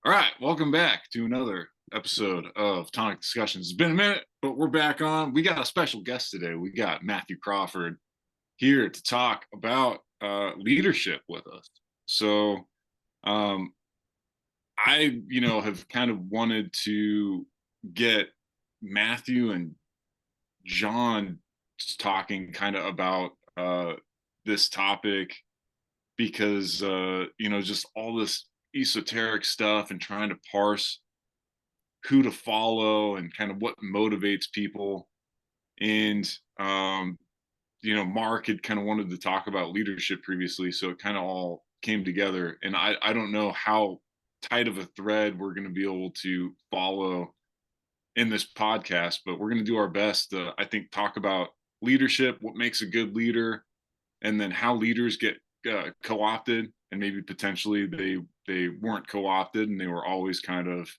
All right, welcome back to another episode of Tonic Discussions. It's been a minute, but we're back on. We got a special guest today. We got Mathew Crawford here to talk about leadership with us. So, um, have kind of wanted to get Mathew and John talking kind of about this topic because just all this esoteric stuff and trying to parse who to follow and kind of what motivates people. And Mark had kind of wanted to talk about leadership previously, so it kind of all came together. And I don't know how tight of a thread we're going to be able to follow in this podcast, but we're going to do our best to, I think, talk about leadership, what makes a good leader, and then how leaders get co-opted, and maybe potentially they weren't co-opted and they were always kind of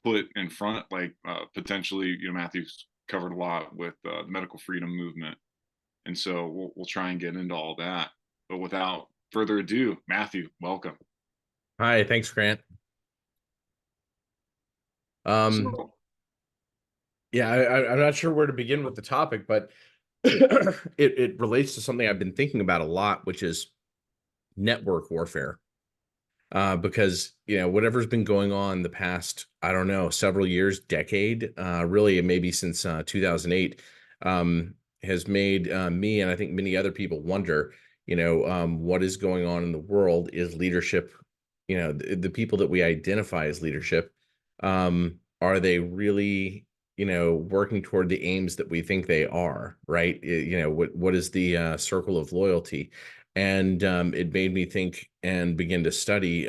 put in front, like potentially, Matthew's covered a lot with the medical freedom movement, and so we'll try and get into all that. But without further ado, Mathew, welcome. Hi, thanks, Grant. Um, So yeah, I'm not sure where to begin with the topic, but it relates to something I've been thinking about a lot, which is network warfare. Because whatever's been going on the past, I don't know, several years, decade, really maybe since 2008, has made me and I think many other people wonder, what is going on in the world? Is leadership, the people that we identify as leadership, are they really, working toward the aims that we think they are, right? What is the circle of loyalty? And it made me think and begin to study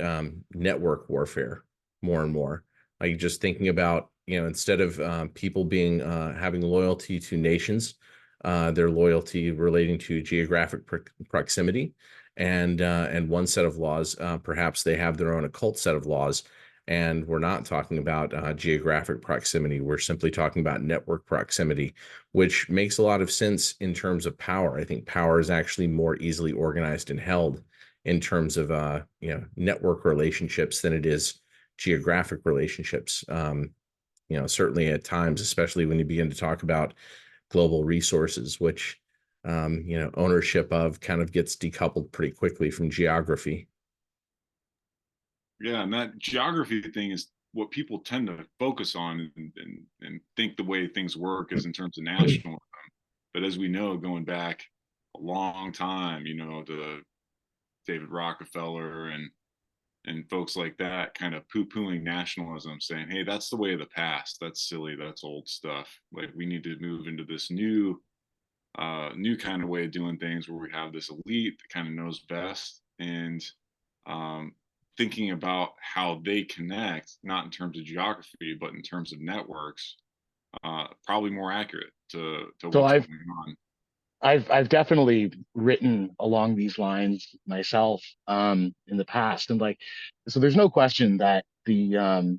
network warfare more and more. Like just thinking about, instead of people being having loyalty to nations, their loyalty relating to geographic proximity, and one set of laws. Perhaps they have their own occult set of laws. And we're not talking about geographic proximity. We're simply talking about network proximity, which makes a lot of sense in terms of power. I think power is actually more easily organized and held in terms of network relationships than it is geographic relationships. Certainly at times, especially when you begin to talk about global resources, which ownership of kind of gets decoupled pretty quickly from geography. yeah, and that geography thing is what people tend to focus on and think the way things work is in terms of nationalism. But as we know, going back a long time, to David Rockefeller and folks like that kind of poo-pooing nationalism, saying, hey, that's the way of the past, that's silly, that's old stuff, like we need to move into this new kind of way of doing things where we have this elite that kind of knows best, and um, thinking about how they connect, not in terms of geography but in terms of networks, probably more accurate to So what's I've going on. I've definitely written along these lines myself in the past, and so there's no question that the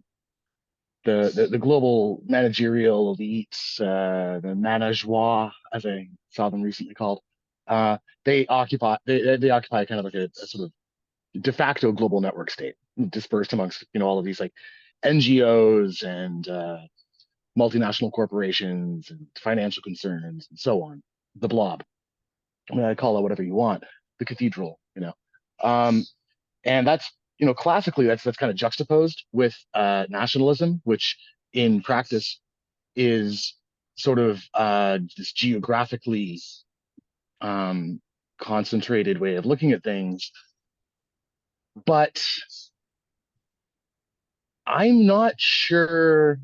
global managerial elites, the management, as I saw them recently called, they occupy kind of like a sort of de facto global network state dispersed amongst all of these like NGOs and multinational corporations and financial concerns and so on. The blob. I mean, I call it whatever you want. The cathedral. Um, and that's classically that's kind of juxtaposed with nationalism, which in practice is sort of this geographically um, concentrated way of looking at things. But I'm not sure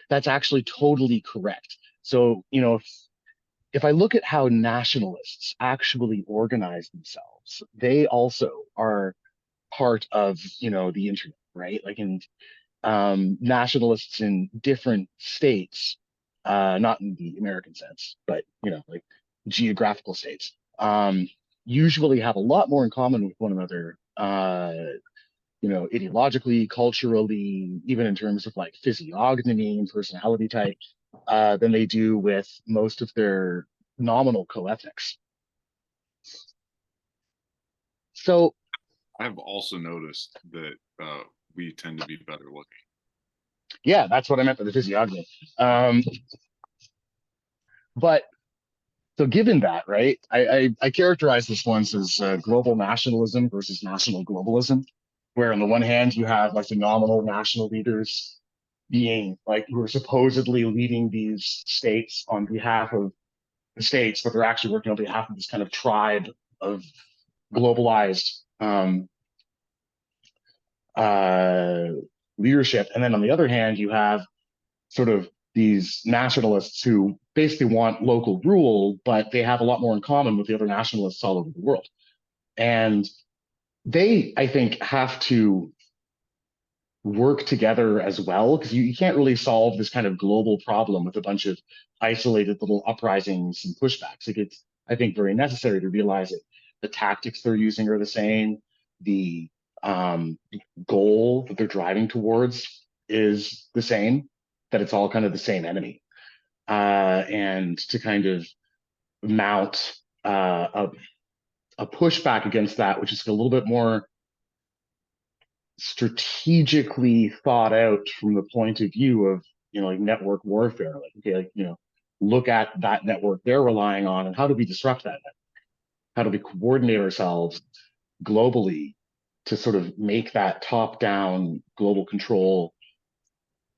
that's actually totally correct. So, if I look at how nationalists actually organize themselves, they also are part of, the internet, right? Like in nationalists in different states, not in the American sense, but like geographical states, usually have a lot more in common with one another, ideologically, culturally, even in terms of like physiognomy and personality type, than they do with most of their nominal co-ethnics. So I've also noticed that we tend to be better looking. Yeah, that's what I meant by the physiognomy. But so given that, right, I characterize this once as global nationalism versus national globalism, where on the one hand you have like the nominal national leaders being like who are supposedly leading these states on behalf of the states, but they're actually working on behalf of this kind of tribe of globalized uh, leadership. And then on the other hand, you have sort of these nationalists who basically want local rule, but they have a lot more in common with the other nationalists all over the world. And they, I think, have to work together as well, because you can't really solve this kind of global problem with a bunch of isolated little uprisings and pushbacks. Like it's, I think, very necessary to realize that the tactics they're using are the same. The goal that they're driving towards is the same, that it's all kind of the same enemy. And to kind of mount a pushback against that, which is a little bit more strategically thought out from the point of view of, like network warfare. Like, okay, like, look at that network they're relying on and how do we disrupt that network? How do we coordinate ourselves globally to sort of make that top-down global control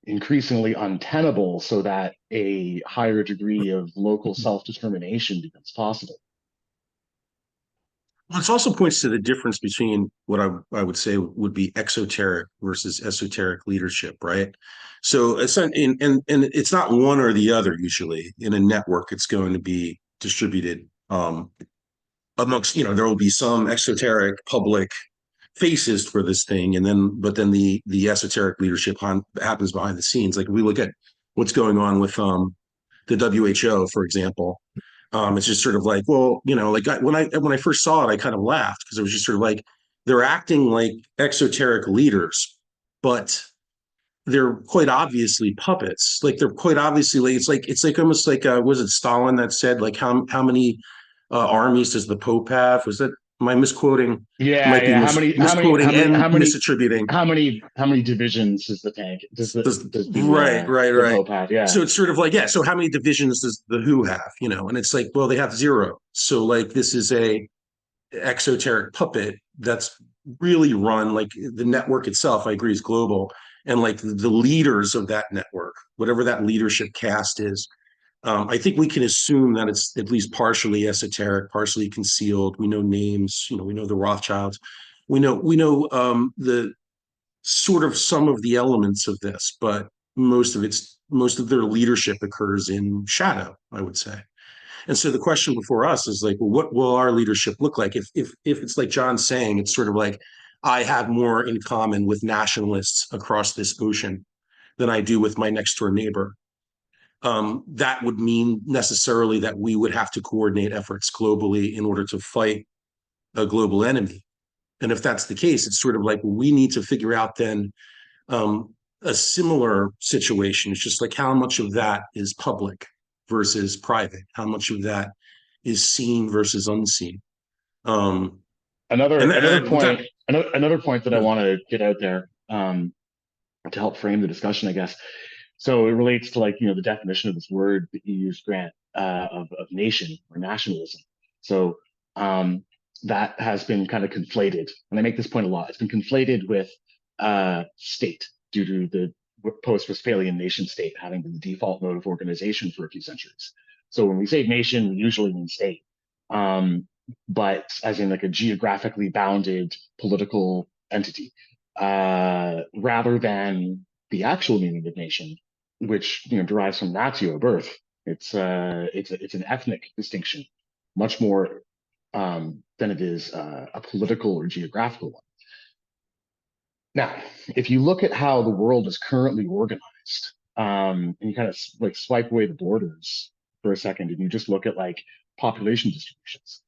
increasingly untenable so that a higher degree of local self-determination becomes possible? Well, it also points to the difference between what I would say would be exoteric versus esoteric leadership, right? So it's not, and it's not one or the other usually. In a network, it's going to be distributed amongst, there will be some exoteric public faces for this thing, but then the esoteric leadership happens behind the scenes. Like if we look at what's going on with the WHO, for example. It's just sort of like, well, like when I first saw it, I kind of laughed because it was just sort of like they're acting like exoteric leaders, but they're quite obviously puppets. Like they're quite obviously like it's like almost like was it Stalin that said like how many armies does the Pope have? Was that, am I misquoting? Yeah, Might be yeah. How many, misquoting and misattributing. how many divisions does the tank does Right. the Pope have? Yeah. So it's sort of like, yeah, so how many divisions does the WHO have? And it's like, well, they have 0. So like this is a exoteric puppet that's really run, like the network itself, I agree, is global. And like the leaders of that network, whatever that leadership caste is, I think we can assume that it's at least partially esoteric, partially concealed. We know names, we know the Rothschilds, we know the sort of some of the elements of this, but most of their leadership occurs in shadow, I would say. And so the question before us is like, well, what will our leadership look like? If it's like John's saying, it's sort of like I have more in common with nationalists across this ocean than I do with my next door neighbor. That would mean necessarily that we would have to coordinate efforts globally in order to fight a global enemy. And if that's the case, it's sort of like we need to figure out then a similar situation. It's just like how much of that is public versus private, how much of that is seen versus unseen. Another point that I want to get out there to help frame the discussion, I guess. So it relates to like, the definition of this word that you used, Grant, of nation or nationalism. So that has been kind of conflated, and I make this point a lot. It's been conflated with state due to the post-Westphalian nation state having been the default mode of organization for a few centuries. So when we say nation, we usually mean state, but as in like a geographically bounded political entity, rather than the actual meaning of nation, which derives from natio, birth. It's an ethnic distinction, much more than it is a political or geographical one. Now, if you look at how the world is currently organized, and you kind of like swipe away the borders for a second, and you just look at like population distributions,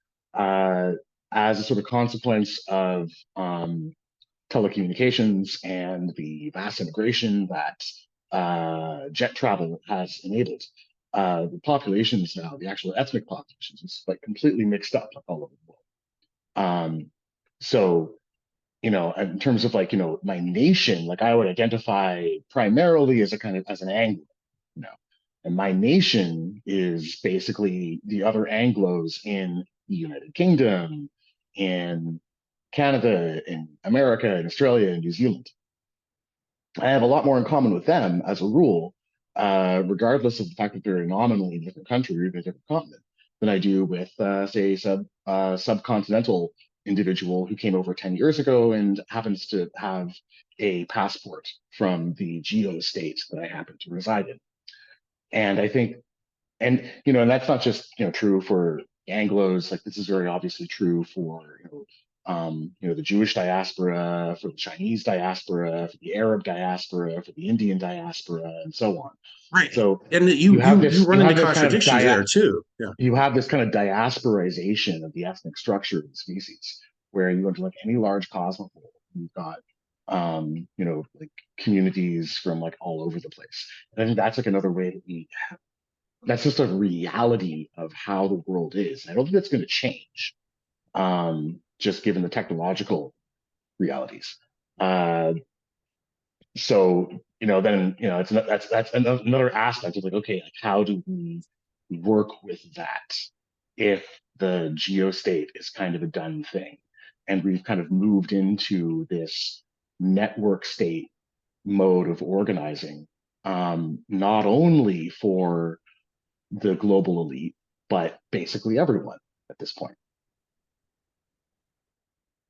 as a sort of consequence of telecommunications and the vast immigration that jet travel has enabled, the populations now, the actual ethnic populations, is like completely mixed up like all over the world. So in terms of like, my nation, like I would identify primarily as a kind of as an Anglo, you know, and my nation is basically the other Anglos in the United Kingdom, in Canada, in America, in Australia, and New Zealand. I have a lot more in common with them as a rule, regardless of the fact that they're nominally in a different country or a different continent, than I do with, say, subcontinental individual who came over 10 years ago and happens to have a passport from the geo state that I happen to reside in. And I think, and that's not just true for Anglos. Like this is very obviously true for the Jewish diaspora, for the Chinese diaspora, for the Arab diaspora, for the Indian diaspora, and so on. Right. So And you have this, you run you into have this kind of contradictions there too. Yeah. you have this kind of diasporization of the ethnic structure of the species, where you go to like any large cosmopole, you've got like communities from like all over the place. And I think that's like another way that that's just a reality of how the world is. I don't think that's going to change, just given the technological realities. So then that's another aspect of like, okay, like how do we work with that if the geostate is kind of a done thing, and we've kind of moved into this network state mode of organizing, not only for the global elite, but basically everyone at this point.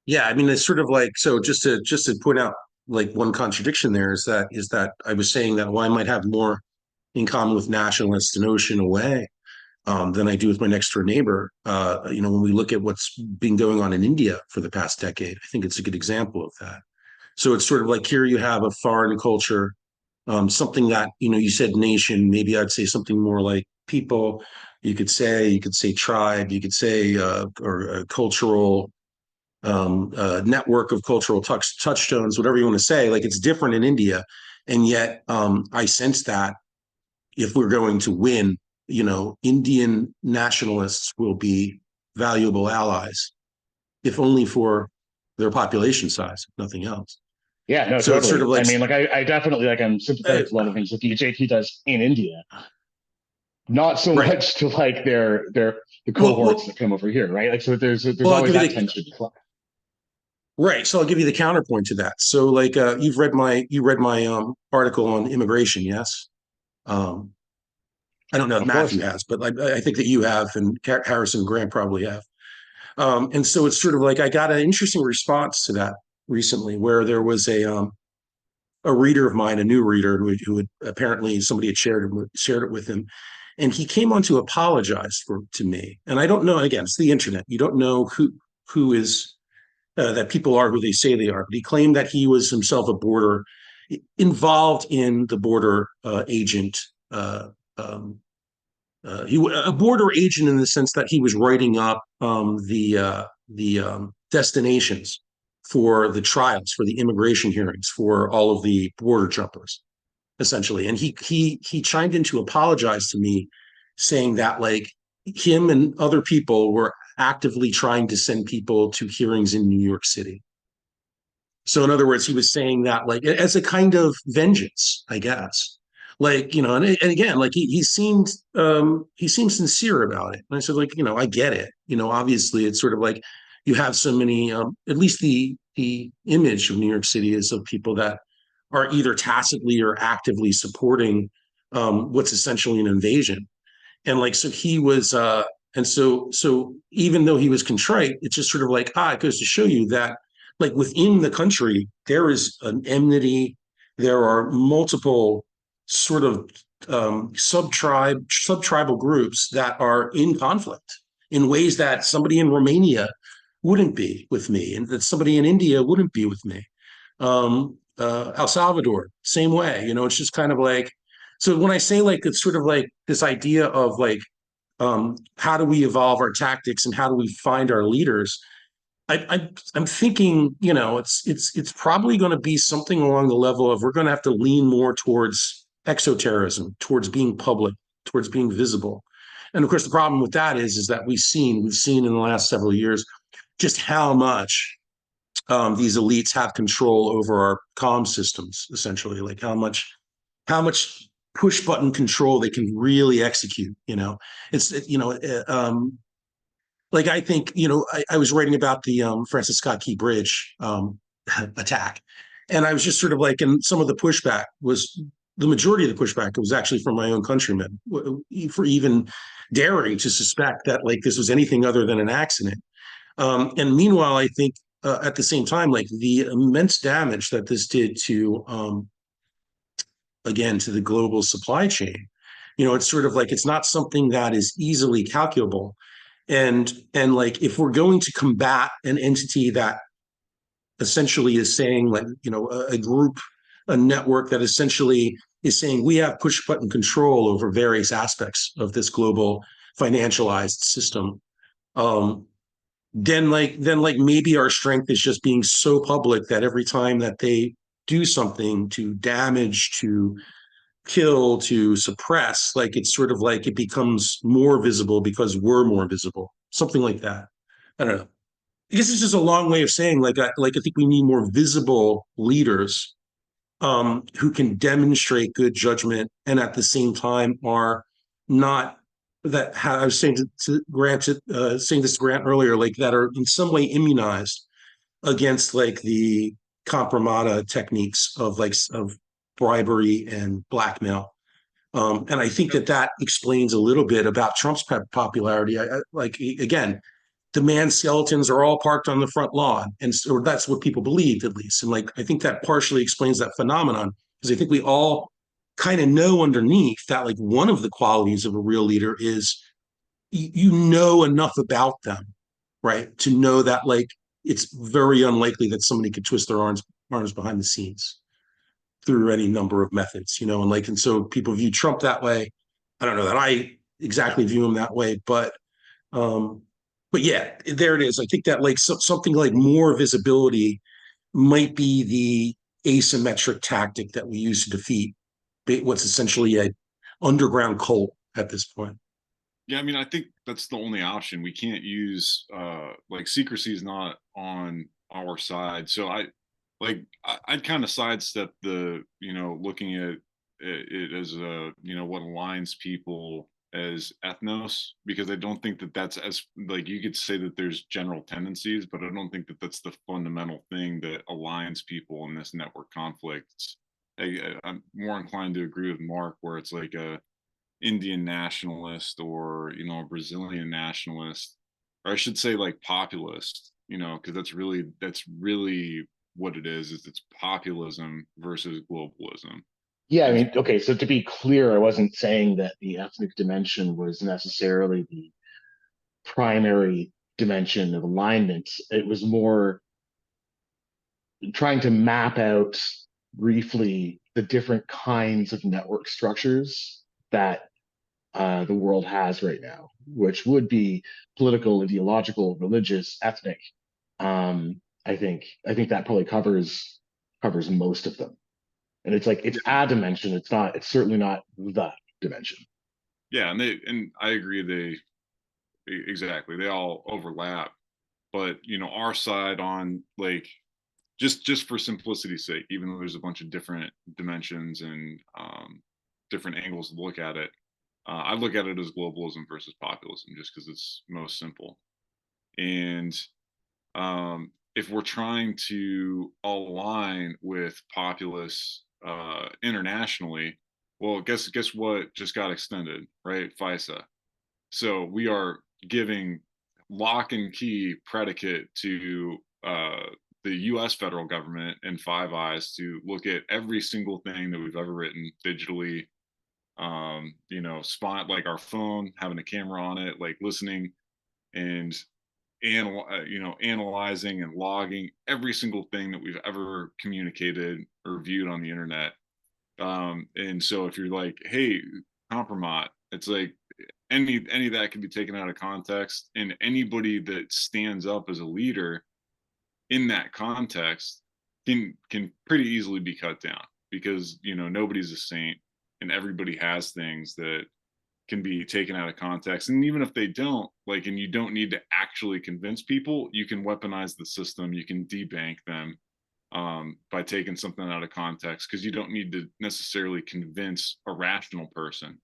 Yeah, I mean, it's sort of like, so just to point out like one contradiction there is that I was saying that I might have more in common with nationalists in Ocean Away than I do with my next door neighbor. When we look at what's been going on in India for the past decade, I think it's a good example of that. So it's sort of like here you have a foreign culture, something that, you said nation, maybe I'd say something more like people. You could say tribe, you could say or a cultural network of cultural touchstones, whatever you want to say. Like it's different in India, and yet I sense that if we're going to win, Indian nationalists will be valuable allies, if only for their population size, if nothing else. Yeah, no, So totally. it's sort of like, I mean, like I definitely like I'm sympathetic to a lot of things that the JP does in India. Not so right. much to like the cohorts that come over here, right? Like so there's always that tension. Right. So I'll give you the counterpoint to that. So like you read my article on immigration, yes? I don't know if Matthew has, but I think that you have, and Harrison Grant probably have. And so it's sort of like I got an interesting response to that recently, where there was a reader of mine, a new reader who had apparently somebody had shared it with him, and he came on to apologize to me. And I don't know. Again, it's the internet. You don't know who is that people are who they say they are. But he claimed that he was himself involved in the border agent. A border agent in the sense that he was writing up the destinations for the trials, for the immigration hearings, for all of the border jumpers, essentially. And he chimed in to apologize to me, saying that like him and other people were actively trying to send people to hearings in New York City. So in other words, he was saying that like as a kind of vengeance, I guess. Like, and again, like he seemed sincere about it. And I said, like, I get it. Obviously it's sort of like you have so many, at least the image of New York City is of people that are either tacitly or actively supporting what's essentially an invasion. And like, so he was, and so even though he was contrite, it's just sort of like, it goes to show you that like within the country, there is an enmity. There are multiple sort of sub-tribal groups that are in conflict in ways that somebody in Romania wouldn't be with me, and that somebody in India wouldn't be with me. El Salvador, same way. It's just kind of like, so when I say like it's sort of like this idea of like how do we evolve our tactics and how do we find our leaders? I'm thinking, it's probably going to be something along the level of we're going to have to lean more towards exoterism, towards being public, towards being visible. And of course, the problem with that is that we've seen in the last several years just how much these elites have control over our comm systems, essentially, like how much push button control they can really execute. Like I think, I was writing about the Francis Scott Key Bridge attack, and I was just sort of like, and some of the pushback was, the majority of the pushback was actually from my own countrymen for even daring to suspect that like this was anything other than an accident. And meanwhile, I think at the same time, like the immense damage that this did to, again, to the global supply chain, it's sort of like it's not something that is easily calculable. And like if we're going to combat an entity that essentially is saying like, a group, a network that essentially is saying we have push button control over various aspects of this global financialized system, then maybe our strength is just being so public that every time that they do something to damage, to kill, to suppress, like it's sort of like it becomes more visible because we're more visible, something like that. I don't know. I guess it's just a long way of saying like I think we need more visible leaders who can demonstrate good judgment and at the same time are not that I was saying to Grant, saying this to Grant earlier, like that are in some way immunized against like the compromise techniques of bribery and blackmail. And I think that explains a little bit about Trump's popularity. Like again, demand skeletons are all parked on the front lawn, and so that's what people believed at least. And like I think that partially explains that phenomenon because I think we all kind of know underneath that like one of the qualities of a real leader is you know enough about them, right, to know that like it's very unlikely that somebody could twist their arms behind the scenes through any number of methods, and so people view Trump that way. I don't know that I exactly view him that way, but yeah, there it is. I think that like something like more visibility might be the asymmetric tactic that we use to defeat what's essentially a underground cult at this point. Yeah, I mean, I think that's the only option. We can't use like secrecy is not on our side. So I'd kind of sidestep the, looking at it as what aligns people as ethnos, because I don't think that that's as like you could say that there's general tendencies, but I don't think that that's the fundamental thing that aligns people in this network conflict. I'm more inclined to agree with Mark, where it's like a Indian nationalist or a Brazilian nationalist, or I should say like populist, because that's really what it is it's populism versus globalism. Yeah, I And mean, okay, so to be clear, I wasn't saying that the ethnic dimension was necessarily the primary dimension of alignment. It was more trying to map out briefly the different kinds of network structures that the world has right now, which would be political, ideological, religious, ethnic. I think that probably covers most of them. And it's like it's a dimension. It's certainly not the dimension. yeah, and I agree, exactly, they all overlap. But our side on like just for simplicity's sake, even though there's a bunch of different dimensions and different angles to look at it, I look at it as globalism versus populism just because it's most simple. And if we're trying to align with populists internationally, well, guess what just got extended, right? FISA. So we are giving lock and key predicate to the U.S. federal government and Five Eyes to look at every single thing that we've ever written digitally. Spot like our phone, having a camera on it, like listening and analyzing and logging every single thing that we've ever communicated or viewed on the internet. And so if you're like, hey, compromise, it's like any of that can be taken out of context, and anybody that stands up as a leader in that context can pretty easily be cut down, because nobody's a saint and everybody has things that can be taken out of context. And even if they don't, like, and you don't need to actually convince people, you can weaponize the system, you can debank them by taking something out of context, because you don't need to necessarily convince a rational person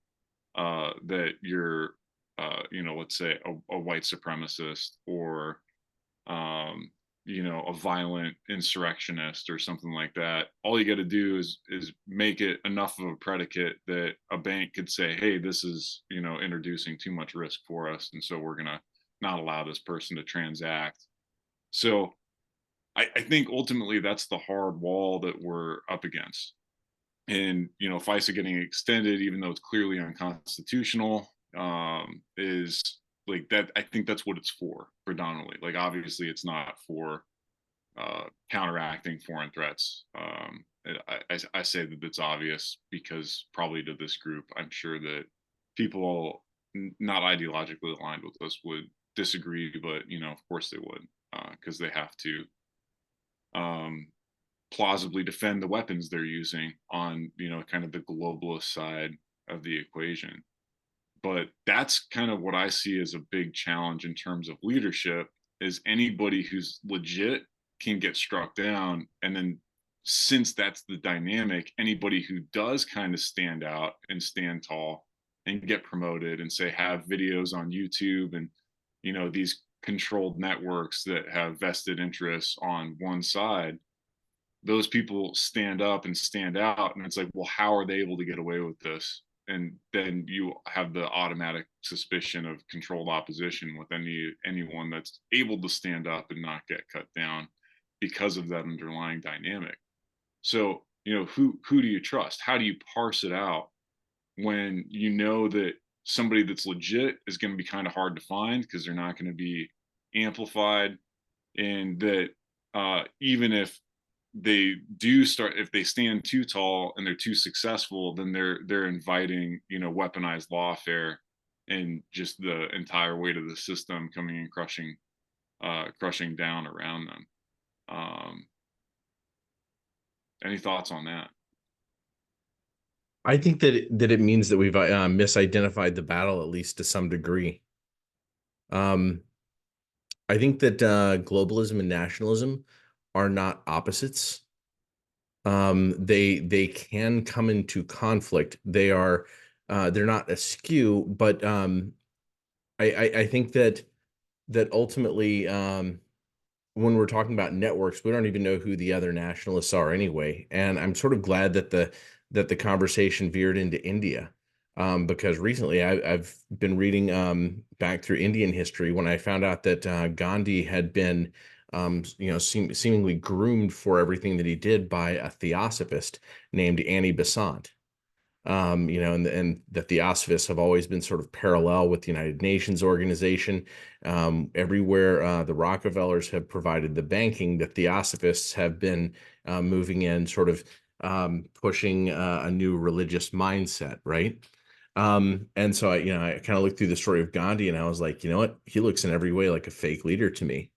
that you're, let's say a white supremacist, or a violent insurrectionist or something like that. All you got to do is make it enough of a predicate that a bank could say, hey, this is, introducing too much risk for us, and so we're going to not allow this person to transact. So I think ultimately that's the hard wall that we're up against. And, FISA getting extended, even though it's clearly unconstitutional, is like that. I think that's what it's for predominantly. Like, obviously it's not for counteracting foreign threats. I say that it's obvious because probably to this group, I'm sure that people not ideologically aligned with us would disagree, but, of course they would, because they have to plausibly defend the weapons they're using on, kind of the globalist side of the equation. But that's kind of what I see as a big challenge in terms of leadership, is anybody who's legit can get struck down. And then, since that's the dynamic, anybody who does kind of stand out and stand tall and get promoted and say have videos on YouTube and, these controlled networks that have vested interests on one side, those people stand up and stand out. And it's like, well, how are they able to get away with this? And then you have the automatic suspicion of controlled opposition with anyone that's able to stand up and not get cut down because of that underlying dynamic. So, who do you trust? How do you parse it out when you know that somebody that's legit is going to be kind of hard to find because they're not going to be amplified, and that even if they do start, if they stand too tall and they're too successful, then they're inviting, weaponized lawfare and just the entire weight of the system coming and crushing down around them. Any thoughts on that? I think that it means that we've misidentified the battle, at least to some degree. I think that globalism and nationalism are not opposites. They can come into conflict. They're not askew, but I think that ultimately, when we're talking about networks, we don't even know who the other nationalists are anyway. And I'm sort of glad that the conversation veered into India, because recently I've been reading back through Indian history when I found out that Gandhi had been seemingly groomed for everything that he did by a theosophist named Annie Besant. And the Theosophists have always been sort of parallel with the United Nations organization. Everywhere the Rockefellers have provided the banking, the Theosophists have been moving in, sort of pushing a new religious mindset, right? And so I kind of looked through the story of Gandhi, and I was like, you know what? He looks in every way like a fake leader to me.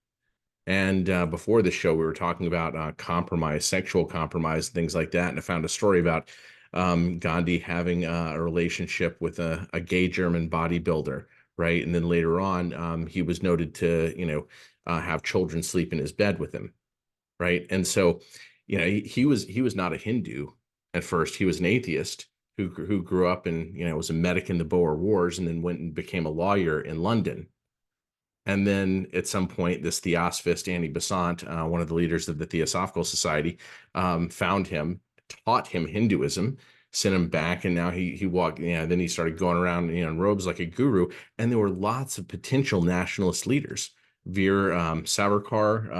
And before the show, we were talking about compromise, sexual compromise, things like that. And I found a story about Gandhi having a relationship with a gay German bodybuilder, right? And then later on, he was noted to, have children sleep in his bed with him, right? And so, he was not a Hindu at first. He was an atheist who grew up and, was a medic in the Boer Wars, and then went and became a lawyer in London. And then at some point, this theosophist, Annie Besant, one of the leaders of the Theosophical Society, found him, taught him Hinduism, sent him back, and now he walked, then he started going around, in robes like a guru. And there were lots of potential nationalist leaders: Veer Savarkar,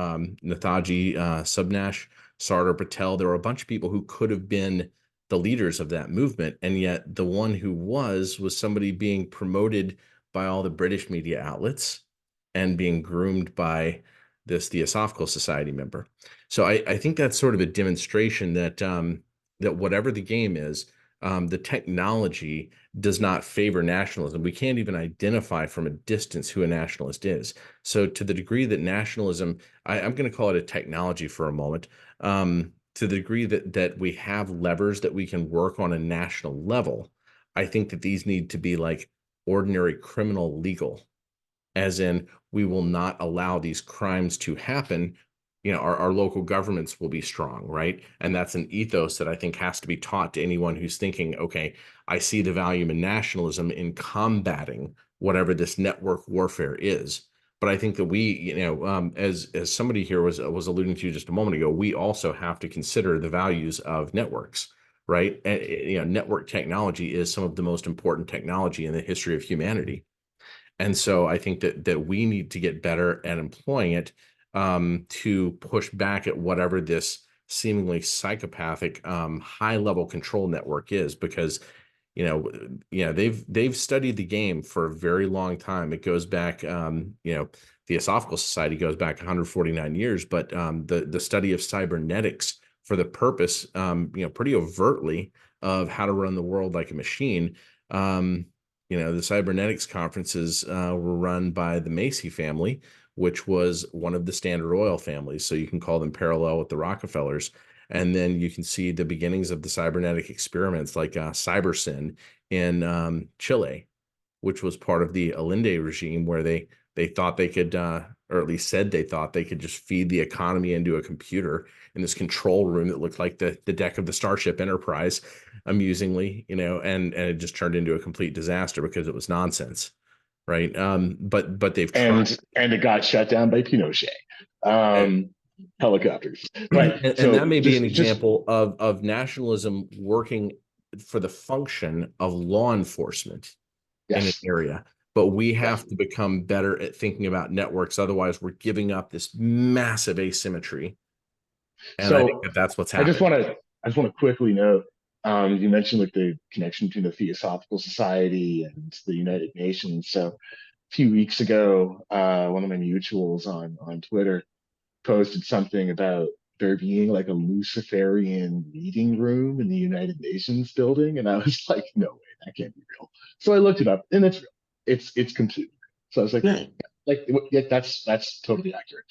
Netaji Subhash, Sardar Patel. There were a bunch of people who could have been the leaders of that movement. And yet the one who was somebody being promoted by all the British media outlets and being groomed by this Theosophical Society member. So I think that's sort of a demonstration that that whatever the game is, the technology does not favor nationalism. We can't even identify from a distance who a nationalist is. So to the degree that nationalism, I'm going to call it a technology for a moment, to the degree that we have levers that we can work on a national level, I think that these need to be like ordinary criminal legal, as in we will not allow these crimes to happen. You know, our local governments will be strong, right? And that's an ethos that I think has to be taught to anyone who's thinking, okay, I see the value in nationalism in combating whatever this network warfare is. But I think that we, you know, as somebody here was alluding to just a moment ago, we also have to consider the values of networks, right? And, you know, network technology is some of the most important technology in the history of humanity. And so I think that we need to get better at employing it, to push back at whatever this seemingly psychopathic, high level control network is, because they've studied the game for a very long time. It goes back, Theosophical Society goes back 149 years, but the study of cybernetics for the purpose, pretty overtly, of how to run the world like a machine. The cybernetics conferences were run by the Macy family, which was one of the Standard Oil families. So you can call them parallel with the Rockefellers. And then you can see the beginnings of the cybernetic experiments like CyberSyn in Chile, which was part of the Allende regime, where they thought they could, or at least said they thought they could just feed the economy into a computer in this control room that looked like the deck of the Starship Enterprise, amusingly, and it just turned into a complete disaster because it was nonsense. Right. But they've tried. And it got shut down by Pinochet. Helicopters. Right. And that may be an example of nationalism working for the function of law enforcement in an area. But we have to become better at thinking about networks. Otherwise, we're giving up this massive asymmetry. And I think that's what's happening. I just want to quickly note, you mentioned like the connection between the Theosophical Society and the United Nations. So a few weeks ago, one of my mutuals on Twitter posted something about there being like a Luciferian meeting room in the United Nations building, and I was like, no way, that can't be real. So I looked it up, and it's real. It's completely real. So I was like, that's totally accurate.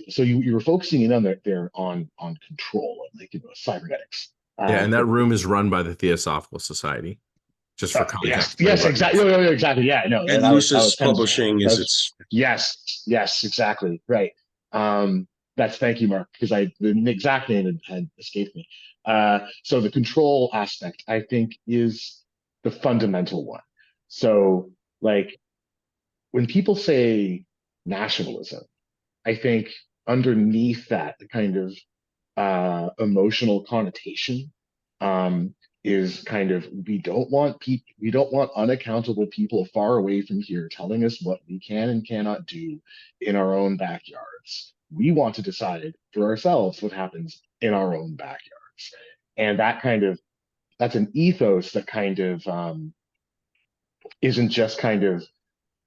So you were focusing in on there on control and cybernetics. And that room is run by the Theosophical Society. Just for context. Yes, exactly. No, exactly. Yeah, no. And Lucis Publishing is its. Yes, exactly. Right. Thank you, Mark, because the exact name had escaped me. So the control aspect, I think, is the fundamental one. So, like, when people say nationalism, I think underneath that, the kind of emotional connotation is kind of, we don't want unaccountable people far away from here telling us what we can and cannot do in our own backyards. We want to decide for ourselves what happens in our own backyards. And that's an ethos that kind of isn't just kind of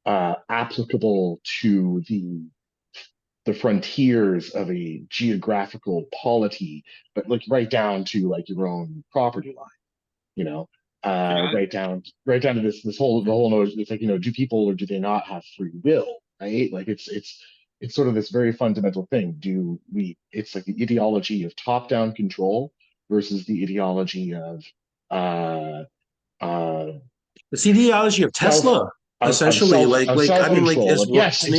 applicable to the frontiers of a geographical polity, but like right down to like your own property line, right down to the whole notion. It's like, do people or do they not have free will, right? Like it's sort of this very fundamental thing. It's like the ideology of top-down control versus the ideology of it's the ideology of Tesla, essentially. Name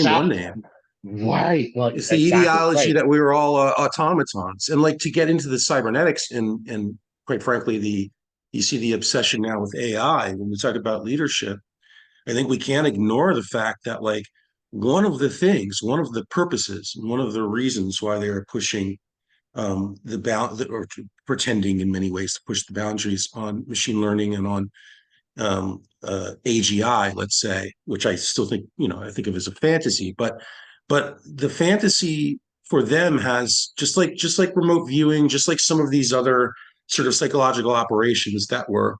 one name. Right. Well, it's the ideology that we were all automatons, and like to get into the cybernetics and quite frankly, you see the obsession now with AI when we talk about leadership. I think we can't ignore the fact that like one of the purposes, one of the reasons why they are pushing or pretending in many ways to push the boundaries on machine learning and on AGI, let's say, which I still think, I think of as a fantasy, but the fantasy for them has just like remote viewing, just like some of these other sort of psychological operations that were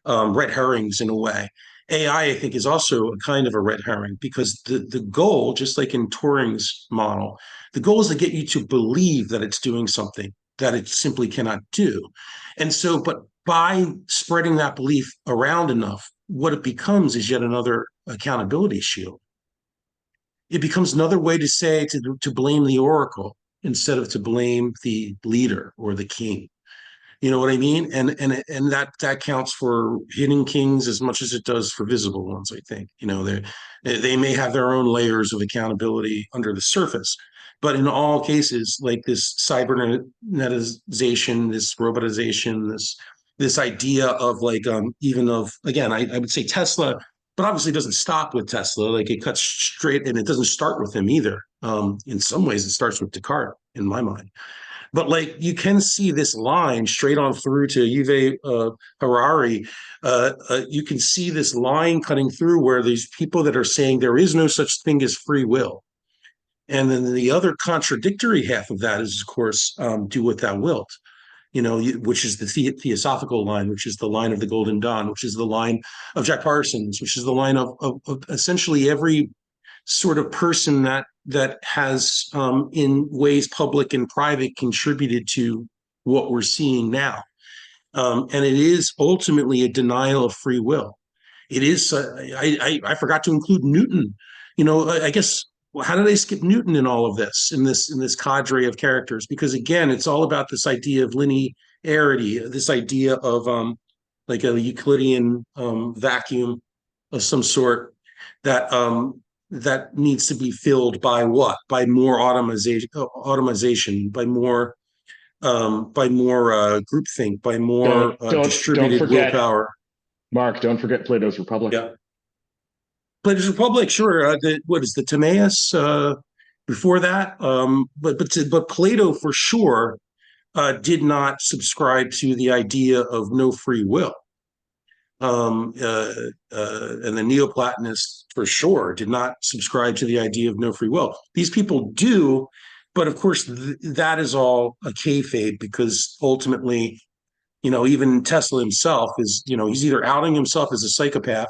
red herrings in a way. AI, I think, is also a kind of a red herring, because the goal, just like in Turing's model, the goal is to get you to believe that it's doing something that it simply cannot do. And so, but by spreading that belief around enough, what it becomes is yet another accountability shield. It becomes another way to say to blame the oracle instead of to blame the leader or the king. You know what I mean? And that counts for hidden kings as much as it does for visible ones, I think. You know, they may have their own layers of accountability under the surface, but in all cases, like this cybernetization, this robotization, this idea of like even of, again, I would say Tesla, but obviously it doesn't stop with Tesla. Like it cuts straight, and it doesn't start with him either. In some ways, it starts with Descartes, in my mind. But like you can see this line straight on through to Yuval Harari. You can see this line cutting through where these people that are saying there is no such thing as free will. And then the other contradictory half of that is, of course, do what thou wilt, you know, which is the Theosophical line, which is the line of the Golden Dawn, which is the line of Jack Parsons, which is the line of essentially every sort of person that has in ways public and private contributed to what we're seeing now. And it is ultimately a denial of free will. It is I forgot to include Newton. You know, I guess, well, how did I skip Newton in all of this, in this cadre of characters? Because again, it's all about this idea of linearity, this idea of like a Euclidean vacuum of some sort that that needs to be filled by what? By more automation, by more groupthink, by more Don't distributed forget, willpower. Mark. Don't forget Plato's Republic. Yeah, Plato's Republic, sure. What is the Timaeus before that? But Plato for sure did not subscribe to the idea of no free will. And the Neoplatonists for sure did not subscribe to the idea of no free will. These people do, but of course that is all a kayfabe, because ultimately, you know, even Tesla himself is, you know, he's either outing himself as a psychopath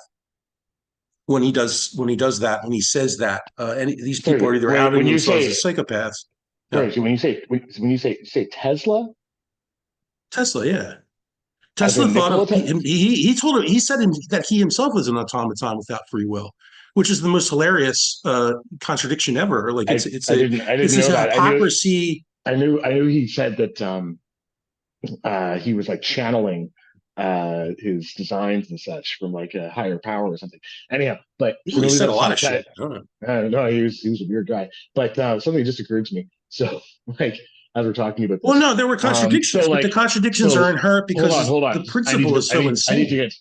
when he does that, when he says that, and these people are either outing themselves as psychopaths. Sorry, so when you say Tesla, yeah. Tesla thought of he told him, he said that he himself was an automaton without free will, which is the most hilarious contradiction ever. Like it's I didn't know that. Hypocrisy. I knew he said that he was like channeling his designs and such from like a higher power or something. Anyhow, but he said a lot of shit. No, he was a weird guy. But something just occurred to me. So like, as we're talking about this, well, no, there were contradictions, but the contradictions are inherent because hold on. The principle is so insane. I need to get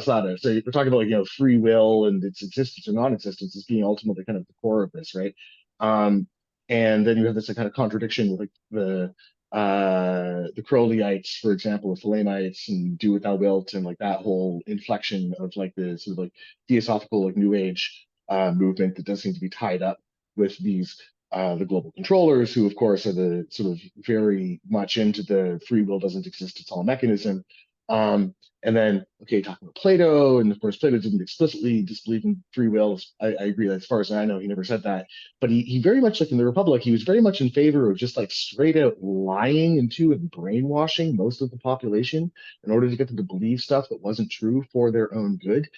Slaughter. So we're talking about, like, you know, free will and its existence or non-existence as being ultimately kind of the core of this, right? And then you have this kind of contradiction with like the Crowleyites, for example, the Phalamites and do what thou wilt, and like that whole inflection of like the sort of like theosophical, like New Age movement that does seem to be tied up with these the global controllers, who of course are the sort of very much into the free will doesn't exist, it's all a mechanism. And then, okay, talking about Plato, and of course Plato didn't explicitly disbelieve in free will. I agree that, as far as I know, he never said that. But he very much, like in the Republic, he was very much in favor of just like straight out lying into and brainwashing most of the population in order to get them to believe stuff that wasn't true for their own good,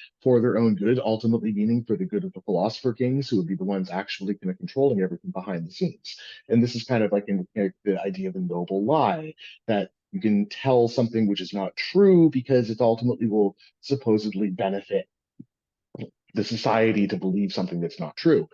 ultimately meaning for the good of the philosopher kings, who would be the ones actually kind of controlling everything behind the scenes. And this is kind of like the idea of a noble lie, that you can tell something which is not true because it ultimately will supposedly benefit the society to believe something that's not true.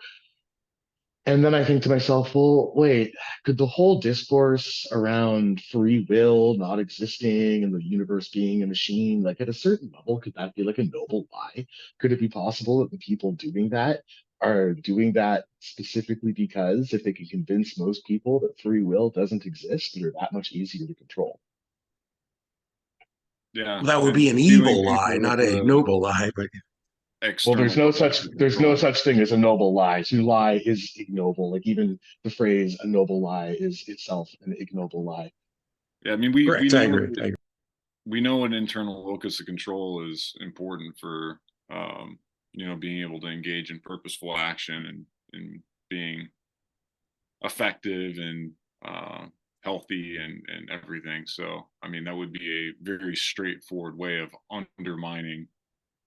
And then I think to myself, well, wait, could the whole discourse around free will not existing and the universe being a machine, like at a certain level, could that be like a noble lie? Could it be possible that the people doing that are doing that specifically because if they can convince most people that free will doesn't exist, they're that much easier to control? Yeah, that would be an evil lie, not a noble lie. But well, there's no such thing as a noble lie. To lie is ignoble. Like even the phrase "a noble lie" is itself an ignoble lie. Yeah, I mean, we I agree. We know an internal locus of control is important for you know, being able to engage in purposeful action and being effective and healthy and everything. So, I mean, that would be a very straightforward way of undermining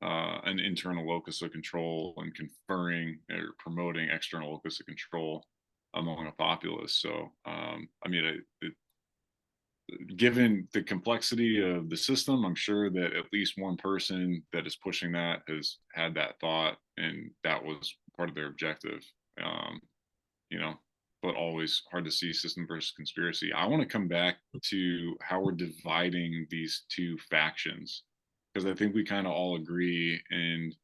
an internal locus of control and conferring or promoting external locus of control among a populace. So, I mean, given the complexity of the system, I'm sure that at least one person that is pushing that has had that thought, and that was part of their objective. Um, you know, but always hard to see system versus conspiracy. I want to come back to how we're dividing these two factions, because I think we kind of all agree, and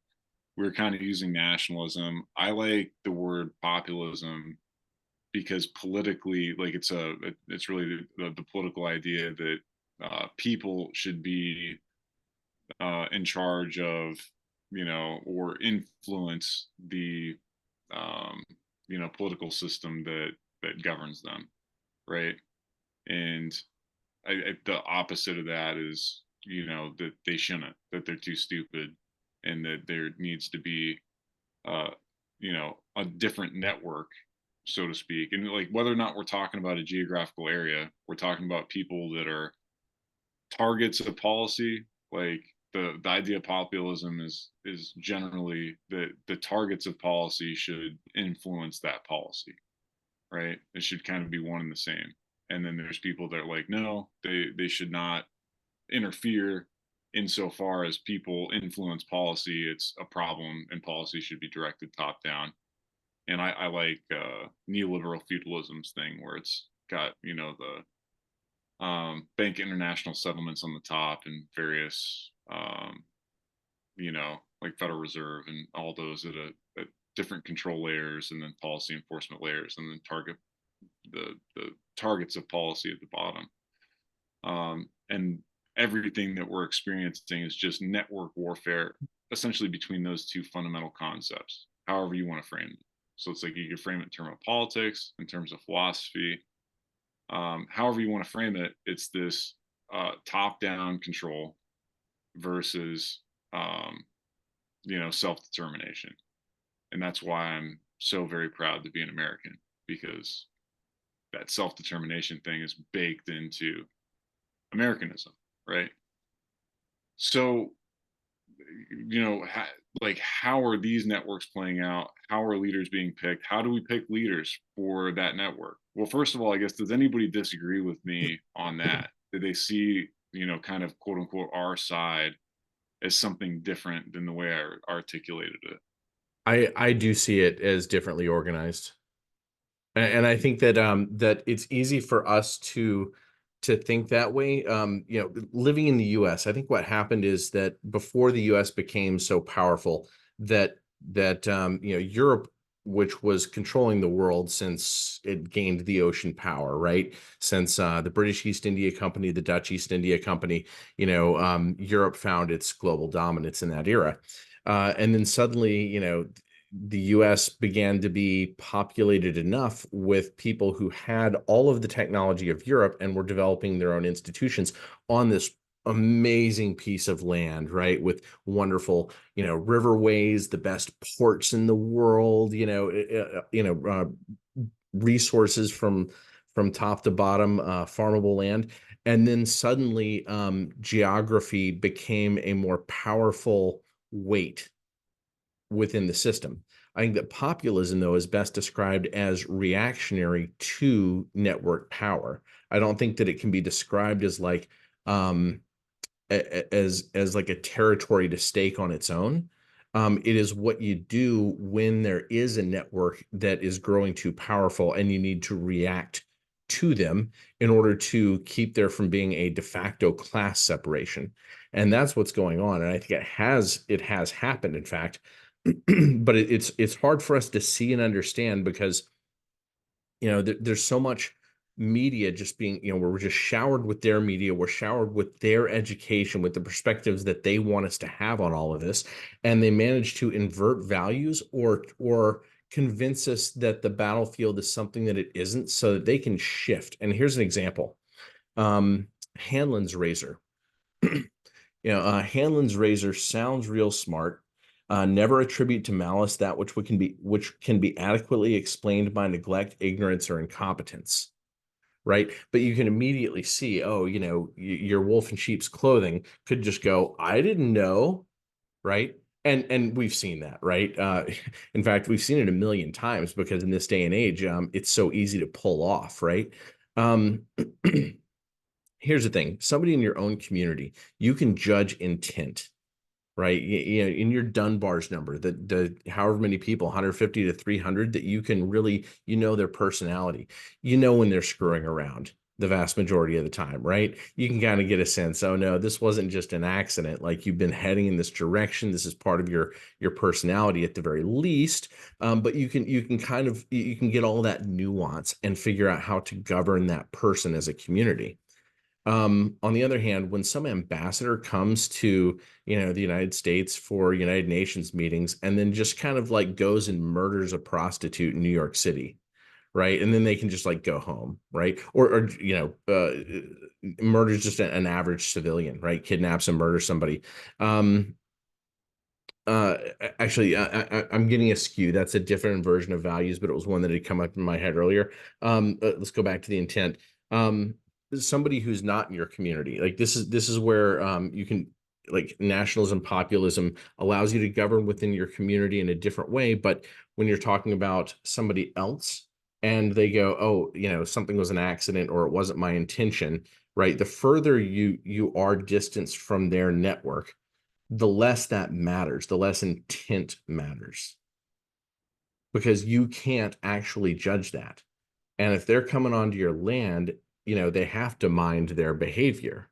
we're kind of using nationalism. I like the word populism because politically, like it's really the political idea that people should be in charge of, or influence the um, political system that governs them, right? And the opposite of that is, that they shouldn't, that they're too stupid, and that there needs to be, uh, a different network, so to speak. And like whether or not we're talking about a geographical area, we're talking about people that are targets of policy. Like the idea of populism is generally that the targets of policy should influence that policy, right? It should kind of be one and the same. And then there's people that are like, no, they should not interfere insofar as people influence policy. It's a problem, and policy should be directed top down. And I like neoliberal feudalism's thing, where it's got the bank international settlements on the top, and various like Federal Reserve and all those at different control layers, and then policy enforcement layers, and then the targets of policy at the bottom. And everything that we're experiencing is just network warfare, essentially, between those two fundamental concepts, however you want to frame it. So it's like you can frame it in terms of politics, in terms of philosophy, however you want to frame it. It's this top-down control versus self-determination. And that's why I'm so very proud to be an American, because that self-determination thing is baked into Americanism, right? So, how are these networks playing out? How are leaders being picked? How do we pick leaders for that network? Well, first of all, I guess, does anybody disagree with me on that? Do they see, kind of quote unquote our side as something different than the way I articulated it? I do see it as differently organized. And I think that that it's easy for us to think that way. Living in the U.S., I think what happened is that before the U.S. became so powerful, that Europe, which was controlling the world since it gained the ocean power, right? Since the British East India Company, the Dutch East India Company, Europe found its global dominance in that era. And then suddenly, the US began to be populated enough with people who had all of the technology of Europe and were developing their own institutions on this amazing piece of land, right? With wonderful, riverways, the best ports in the world, resources from top to bottom, farmable land. And then suddenly geography became a more powerful weight within the system. I think that populism, though, is best described as reactionary to network power. I don't think that it can be described as like as like a territory to stake on its own. It is what you do when there is a network that is growing too powerful, and you need to react to them in order to keep there from being a de facto class separation. And that's what's going on. And I think it has happened, in fact. But it's hard for us to see and understand, because there's so much media just being, we're just showered with their media, we're showered with their education, with the perspectives that they want us to have on all of this, and they manage to invert values or convince us that the battlefield is something that it isn't, so that they can shift. And here's an example. Hanlon's razor. Hanlon's razor sounds real smart. Never attribute to malice that which can be adequately explained by neglect, ignorance, or incompetence, right? But you can immediately see, your wolf in sheep's clothing could just go, I didn't know, right? And we've seen that, right? In fact, we've seen it a million times, because in this day and age, it's so easy to pull off, right? here's the thing. Somebody in your own community, you can judge intent, right? You know, in your Dunbar's number, the however many people, 150 to 300, that you can really, you know, their personality, you know, when they're screwing around the vast majority of the time, right? You can kind of get a sense, oh no, this wasn't just an accident. Like, you've been heading in this direction. This is part of your personality at the very least. But you can kind of, you can get all that nuance and figure out how to govern that person as a community. On the other hand, when some ambassador comes to, you know, the United States for United Nations meetings and then just kind of like goes and murders a prostitute in New York City, right? And then they can just like go home, right? Or you know, murders just an average civilian, right? Kidnaps and murders somebody. Um, uh, Actually, I'm getting askew. That's a different version of values, but it was one that had come up in my head earlier. Let's go back to the intent. Somebody who's not in your community, like this is where you can, like, nationalism, populism allows you to govern within your community in a different way. But when you're talking about somebody else and they go, oh, you know, something was an accident or it wasn't my intention, right? The further you are distanced from their network, the less that matters, the less intent matters, because you can't actually judge that. And if they're coming onto your land, you know, they have to mind their behavior,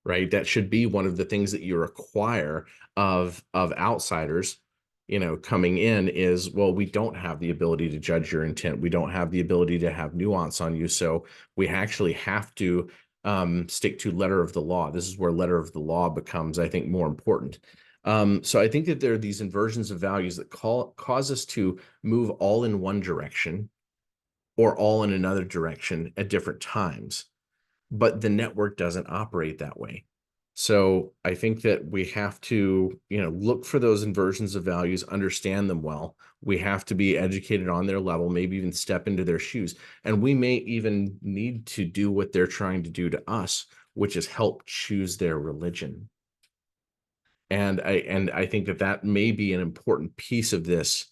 right? That should be one of the things that you require of outsiders, you know, coming in is, well, we don't have the ability to judge your intent. We don't have the ability to have nuance on you. So we actually have to stick to letter of the law. This is where letter of the law becomes, I think, more important. So I think that there are these inversions of values that cause us to move all in one direction or all in another direction at different times. But the network doesn't operate that way. So I think that we have to, you know, look for those inversions of values, understand them well. We have to be educated on their level, maybe even step into their shoes. And we may even need to do what they're trying to do to us, which is help choose their religion. And I think that that may be an important piece of this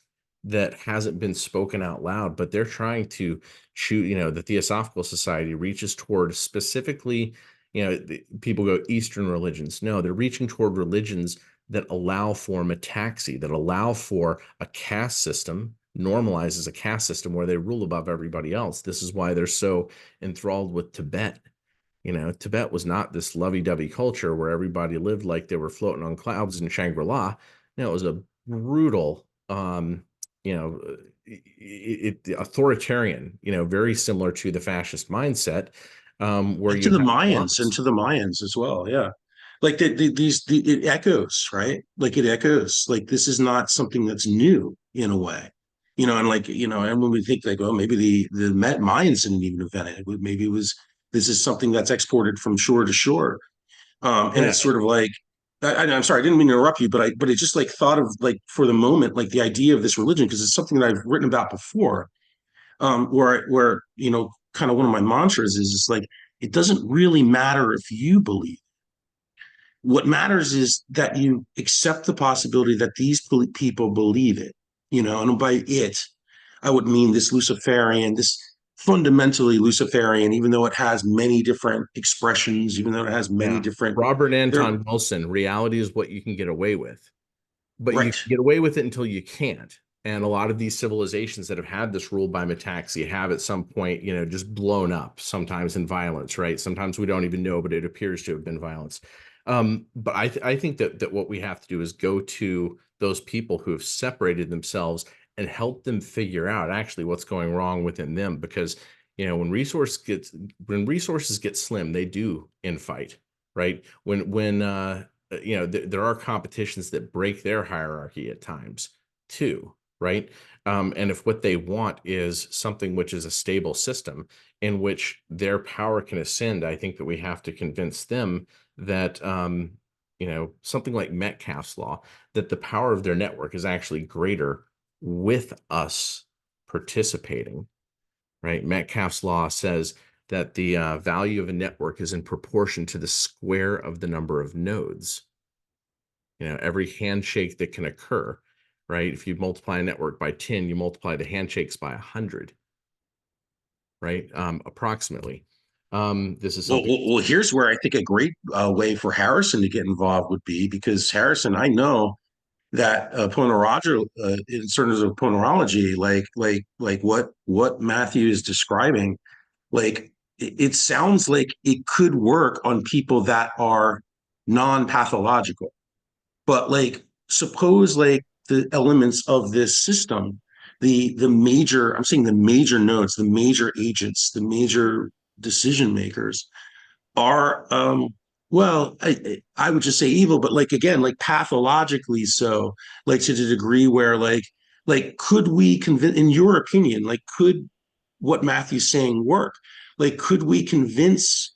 that hasn't been spoken out loud, but they're trying to choose, you know, the Theosophical Society reaches toward specifically, you know, people go Eastern religions. No, they're reaching toward religions that allow for metaxy, that allow for a caste system, normalizes a caste system where they rule above everybody else. This is why they're so enthralled with Tibet. You know, Tibet was not this lovey-dovey culture where everybody lived like they were floating on clouds in Shangri-La. No, it was a brutal, you know, authoritarian, you know, very similar to the fascist mindset, where And to you the have Mayans, and laws. to the Mayans as well. Yeah. Like it echoes, right? Like it echoes. Like this is not something that's new in a way, you know. And like, you know, and when we think like, oh, maybe the Mayans didn't even invent it. Maybe it was, this is something that's exported from shore to shore. And Yeah, it's sort of like, I'm sorry, I didn't mean to interrupt you, but it just like thought of like for the moment, like the idea of this religion, because it's something that I've written about before, where you know, kind of one of my mantras is it's like, it doesn't really matter if you believe. What matters is that you accept the possibility that these people believe it, you know. And by it, I would mean this Luciferian, this fundamentally Luciferian, even though it has many different expressions, even though it has many yeah. different, Robert they're Anton Wilson, reality is what you can get away with, but you right. can get away with it until you can't. And a lot of these civilizations that have had this rule by metaxy have at some point, you know, just blown up, sometimes in violence, right? Sometimes we don't even know, but it appears to have been violence. But I think that what we have to do is go to those people who have separated themselves and help them figure out actually what's going wrong within them. Because, you know, when resources get slim, they do infight, right? When you know, there are competitions that break their hierarchy at times too, right? And if what they want is something which is a stable system in which their power can ascend, I think that we have to convince them that, you know, something like Metcalfe's law, that the power of their network is actually greater with us participating, right? Metcalfe's law says that the value of a network is in proportion to the square of the number of nodes. You know, every handshake that can occur, right? If you multiply a network by 10, you multiply the handshakes by 100, right? Approximately. This is Well, something. here's where I think a great way for Harrison to get involved would be, because Harrison, I know that in terms of ponerology, like what Matthew is describing, like it sounds like it could work on people that are non-pathological. But like, suppose like the elements of this system, the major, I'm saying the major nodes, the major agents, the major decision makers are well, I would just say evil, but like again, like pathologically so, like to the degree where like could we convince, in your opinion, like could what Matthew's saying work? Like could we convince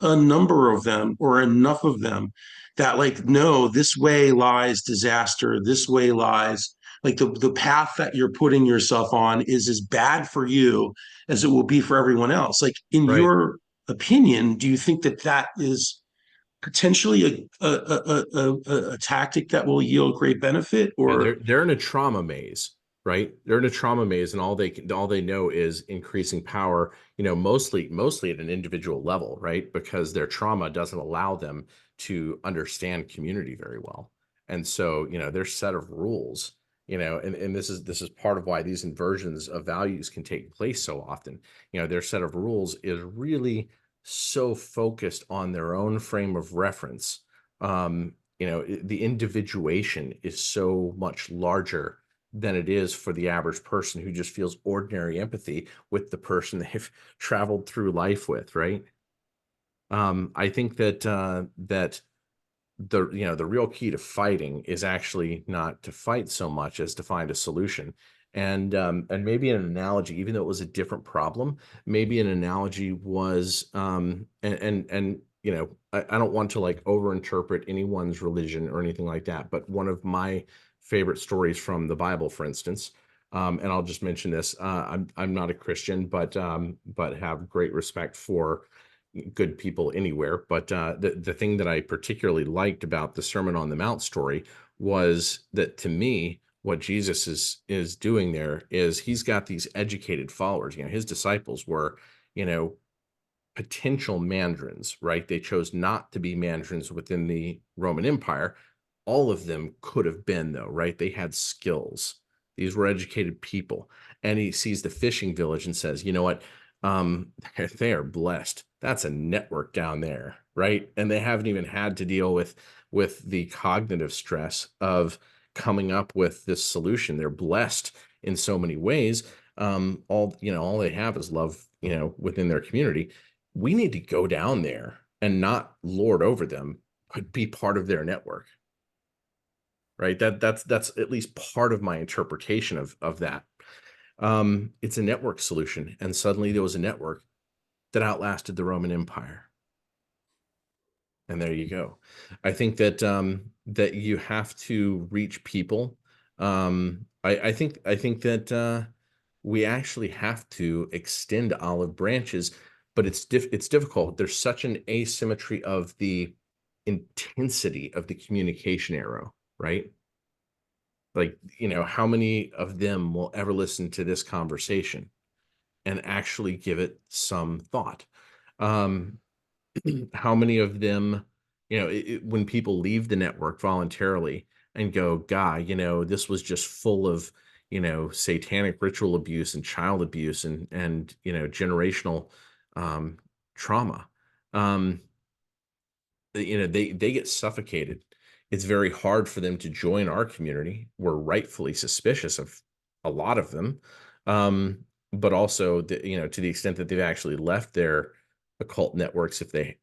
a number of them or enough of them that like no, this way lies disaster, this way lies like the path that you're putting yourself on is as bad for you as it will be for everyone else. Like in Right. your opinion, do you think that that is potentially a tactic that will yield great benefit? Yeah, Or they're in a trauma maze, right? They're in a trauma maze, and all they know is increasing power. Mostly at an individual level, right? Because their trauma doesn't allow them to understand community very well, and so their set of rules. And this is part of why these inversions of values can take place so often. Their set of rules is really so focused on their own frame of reference. The individuation is so much larger than it is for the average person who just feels ordinary empathy with the person they've traveled through life with, right? I think that the real key to fighting is actually not to fight so much as to find a solution. And maybe an analogy, even though it was a different problem, maybe an analogy was I don't want to like overinterpret anyone's religion or anything like that, but one of my favorite stories from the Bible, for instance, and I'll just mention this: I'm not a Christian, but have great respect for good people anywhere. But the thing that I particularly liked about the Sermon on the Mount story was that, to me, what Jesus is doing there is he's got these educated followers. His disciples were, potential mandarins, right? They chose not to be mandarins within the Roman Empire. All of them could have been, though, right? They had skills. These were educated people. And he sees the fishing village and says, you know what? They are blessed. That's a network down there, right? And they haven't even had to deal with the cognitive stress of coming up with this solution. They're blessed in so many ways. All they have is love, within their community. We need to go down there and not lord over them, but be part of their network, right? That's at least part of my interpretation of that. It's a network solution, and suddenly there was a network that outlasted the Roman Empire. And there you go. I think that you have to reach people. I think that we actually have to extend olive branches, but it's difficult. There's such an asymmetry of the intensity of the communication arrow, right? Like, how many of them will ever listen to this conversation and actually give it some thought? How many of them, when people leave the network voluntarily and go, God, this was just full of, satanic ritual abuse and child abuse and generational trauma. They get suffocated. It's very hard for them to join our community. We're rightfully suspicious of a lot of them. But also, to the extent that they've actually left their occult networks, if they,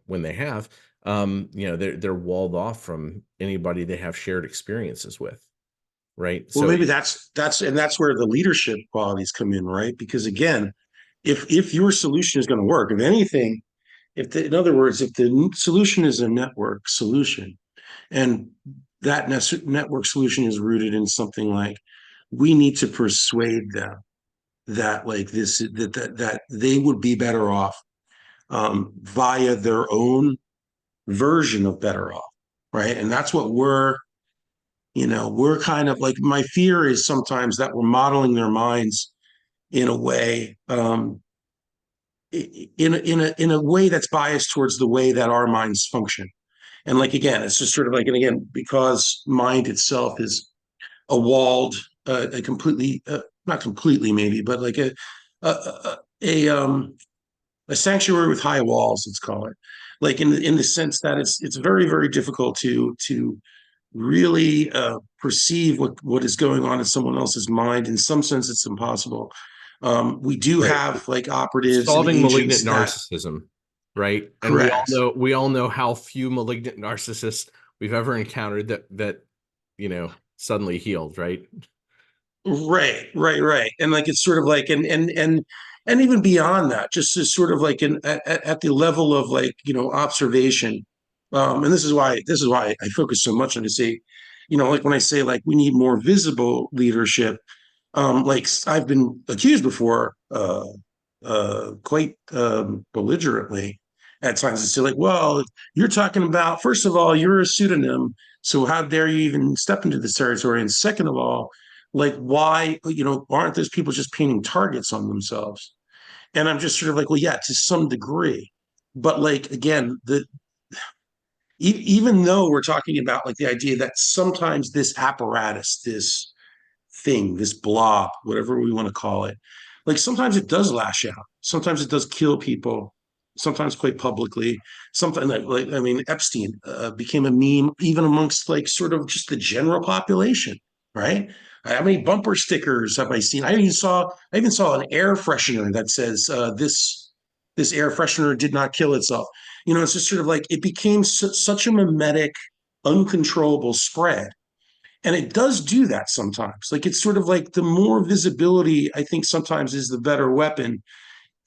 when they have, they're walled off from anybody they have shared experiences with. Right. well, So maybe that's where the leadership qualities come in, right? Because again, if your solution is going to work, if anything, in other words, if the solution is a network solution, and that network solution is rooted in something like we need to persuade them that like this that they would be better off via their own version of better off, right? And that's what we're kind of like, my fear is sometimes that we're modeling their minds in a way in a way that's biased towards the way that our minds function. And like, again, it's just sort of like, and again, because mind itself is a walled, a completely, not completely maybe, but like a sanctuary with high walls, let's call it, like in the sense that it's very, very difficult to really perceive what is going on in someone else's mind. In some sense, it's impossible. We do have like operatives and solving malignant agents that, narcissism, right? And correct. we all know how few malignant narcissists we've ever encountered that suddenly healed, right? Right. And like it's sort of like and even beyond that, just as sort of like at the level of like, observation. And this is why I focus so much on to say, like when I say like we need more visible leadership, like I've been accused before, quite belligerently at times to say like, well, you're talking about, first of all, you're a pseudonym, so how dare you even step into this territory? And second of all, like why, aren't those people just painting targets on themselves? And I'm just sort of like, well, yeah, to some degree, but like again, even though we're talking about like the idea that sometimes this apparatus, this thing, this blob, whatever we want to call it, like sometimes it does lash out. Sometimes it does kill people. Sometimes quite publicly. Something like I mean, Epstein became a meme even amongst like sort of just the general population, right? How many bumper stickers have I seen? I even saw an air freshener that says this air freshener did not kill itself. It's just sort of like it became such a mimetic, uncontrollable spread, and it does do that sometimes. Like it's sort of like the more visibility, I think sometimes is the better weapon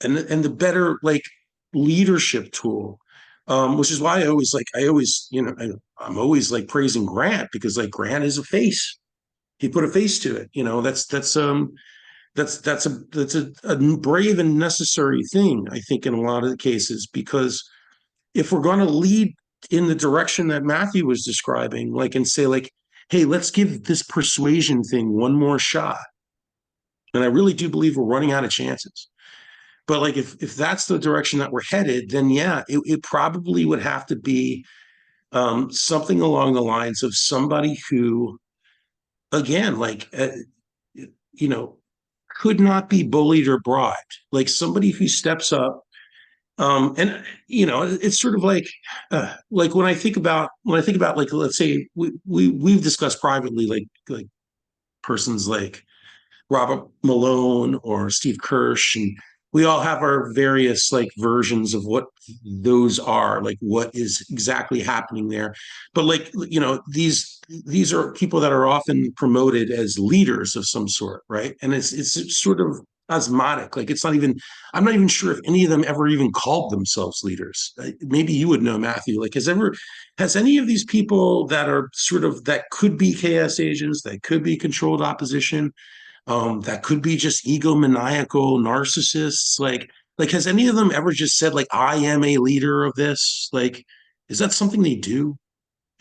and the better like leadership tool. Which is why I'm always like praising Grant, because like Grant is a face. He put a face to it. That's a brave and necessary thing, I think, in a lot of the cases, because if we're going to lead in the direction that Matthew was describing, like, and say like, hey, let's give this persuasion thing one more shot. And I really do believe we're running out of chances. But like, if that's the direction that we're headed, then yeah, it probably would have to be something along the lines of somebody who, again, like, could not be bullied or bribed, like somebody who steps up. And it's sort of like when I think about like, let's say we've discussed privately like persons like Robert Malone or Steve Kirsch, and we all have our various like versions of what those are, like what is exactly happening there. But like, these are people that are often promoted as leaders of some sort, right? And it's sort of osmotic. Like I'm not even sure if any of them ever even called themselves leaders. Maybe you would know, Matthew. Like, has any of these people that are sort of, that could be chaos agents, that could be controlled opposition, that could be just egomaniacal narcissists, like has any of them ever just said like, I am a leader of this? Like, is that something they do?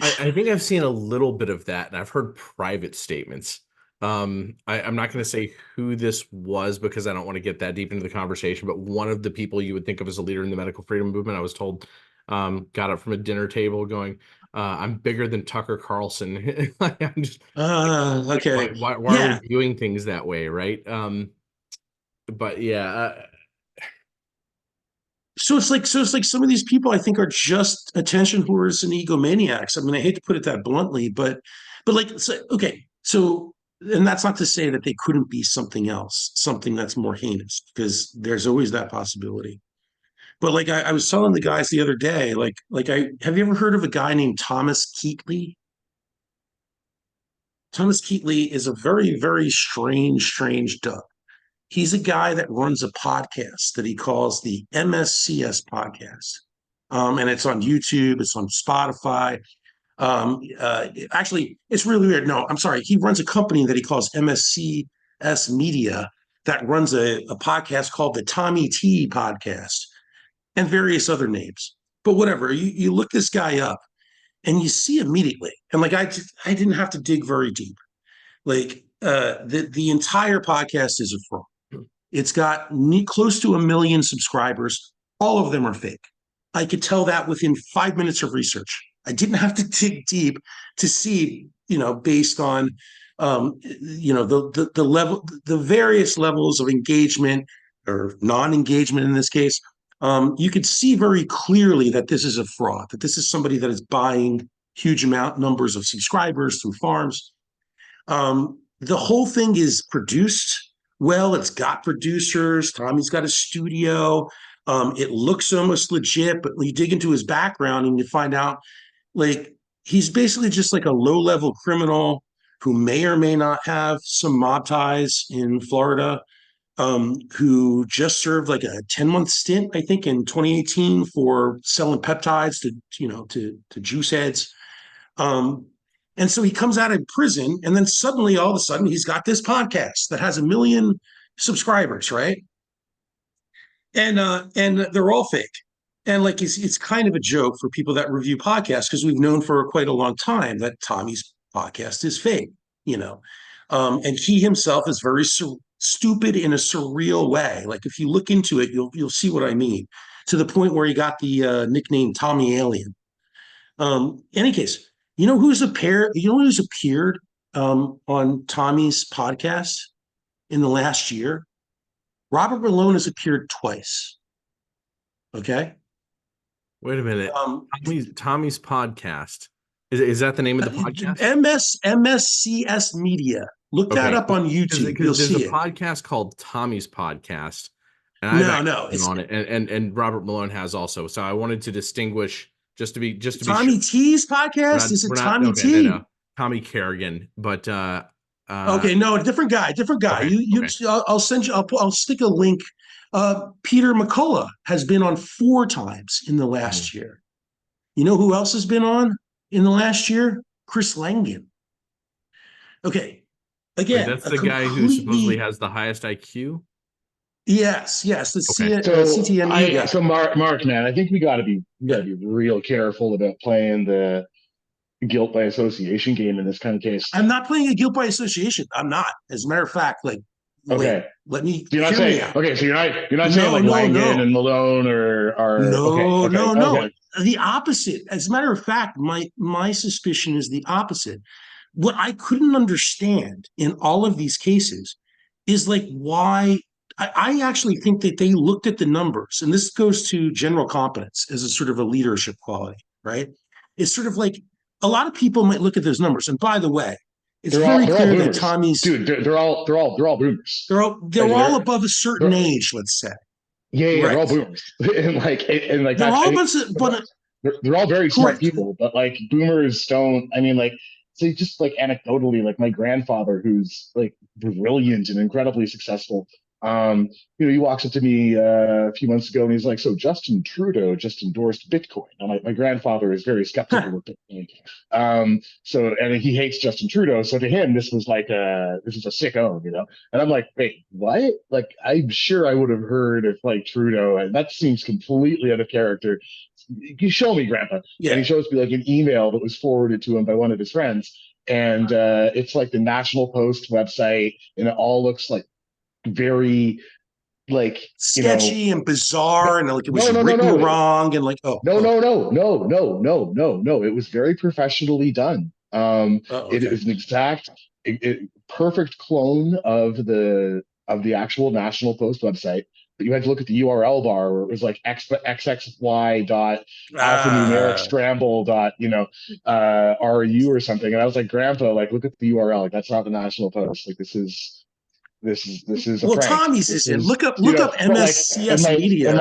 I think I've seen a little bit of that, and I've heard private statements. I'm not going to say who this was because I don't want to get that deep into the conversation, but one of the people you would think of as a leader in the medical freedom movement, I was told, got up from a dinner table going, I'm bigger than Tucker Carlson. I'm just okay. why are Yeah. we viewing things that way, right? But yeah. So it's like some of these people I think are just attention whores and egomaniacs. I mean, I hate to put it that bluntly, but like, so, okay, so, and that's not to say that they couldn't be something else, something that's more heinous, because there's always that possibility. But like I was telling the guys the other day, like I have you ever heard of a guy named Thomas Keatley? Thomas Keatley is a very, very strange duck. He's a guy that runs a podcast that he calls the MSCS podcast. And it's on YouTube, it's on Spotify. Actually, it's really weird. No, I'm sorry. He runs a company that he calls MSCS Media that runs a podcast called the Tommy T podcast and various other names. But whatever, you look this guy up and you see immediately. And like I didn't have to dig very deep. Like the entire podcast is a fraud. It's got close to 1 million subscribers. All of them are fake. I could tell that within 5 minutes of research. I didn't have to dig deep to see, based on, the level, the various levels of engagement or non-engagement in this case. You could see very clearly that this is a fraud, that this is somebody that is buying huge numbers of subscribers through farms. The whole thing is produced well. It's got producers. Tommy's got a studio. It looks almost legit, but you dig into his background and you find out, like, he's basically just like a low-level criminal who may or may not have some mob ties in Florida, who just served like a 10-month stint, I think, in 2018 for selling peptides to juice heads. And so he comes out of prison, and then suddenly, all of a sudden, he's got this podcast that has 1 million subscribers, right? And they're all fake. And like it's kind of a joke for people that review podcasts, because we've known for quite a long time that Tommy's podcast is fake, and he himself is very stupid in a surreal way. Like, if you look into it, you'll see what I mean, to the point where he got the nickname Tommy Alien. Any case, who's appeared on Tommy's podcast in the last year? Robert Malone has appeared twice. Okay. Wait a minute. Tommy's podcast. Is that the name of the podcast? MSCS Media. Look that up on YouTube. You'll see there's a podcast called Tommy's Podcast. And it's on it. And Robert Malone has also. So I wanted to distinguish just to be Tommy T's podcast. Is it Tommy T? No. Tommy Kerrigan, but okay, no, different guy. Okay. I'll send you. I'll stick a link. Peter McCullough has been on 4 times in the last year. You know who else has been on in the last year? Chris Langan. Okay, again, that's the guy who supposedly has the highest IQ. Yes, the CTNU guy. So Mark, man, I think we got to be real careful about playing the guilt by association game in this kind of case. I'm not playing a guilt by association. I'm not. As a matter of fact, like, okay, let me. You're not saying okay. So you're not saying like Langan and Malone or no. The opposite. As a matter of fact, my suspicion is the opposite. What I couldn't understand in all of these cases is like why. I actually think that they looked at the numbers, and this goes to general competence as a sort of a leadership quality, right? It's sort of like a lot of people might look at those numbers, and by the way, it's very clear that Tommy's they're all boomers. They're all above a certain age, let's say. Yeah, right. They're all boomers, and they're all but they're all very smart people, but like boomers don't. I mean, like, so just like anecdotally, like my grandfather, who's like brilliant and incredibly successful. He walks up to me a few months ago and he's like, "So Justin Trudeau just endorsed Bitcoin." Now, my grandfather is very skeptical of Bitcoin. And he hates Justin Trudeau. So to him, this was a sick own, And I'm like, wait, what? Like, I'm sure I would have heard if like Trudeau, and that seems completely out of character. You show me, Grandpa. Yeah. And he shows me like an email that was forwarded to him by one of his friends. And it's like the National Post website, and it all looks like very like sketchy and bizarre, and like it was written wrong, and like no, it was very professionally done. It is an exact perfect clone of the actual National Post website, but you had to look at the URL bar where it was like xxy dot alphanumeric scramble dot ru or something, and I was like, Grandpa, like, look at the URL, like, that's not the National Post, like, this is a prank. Tommy's is in. Look up MSCS Media.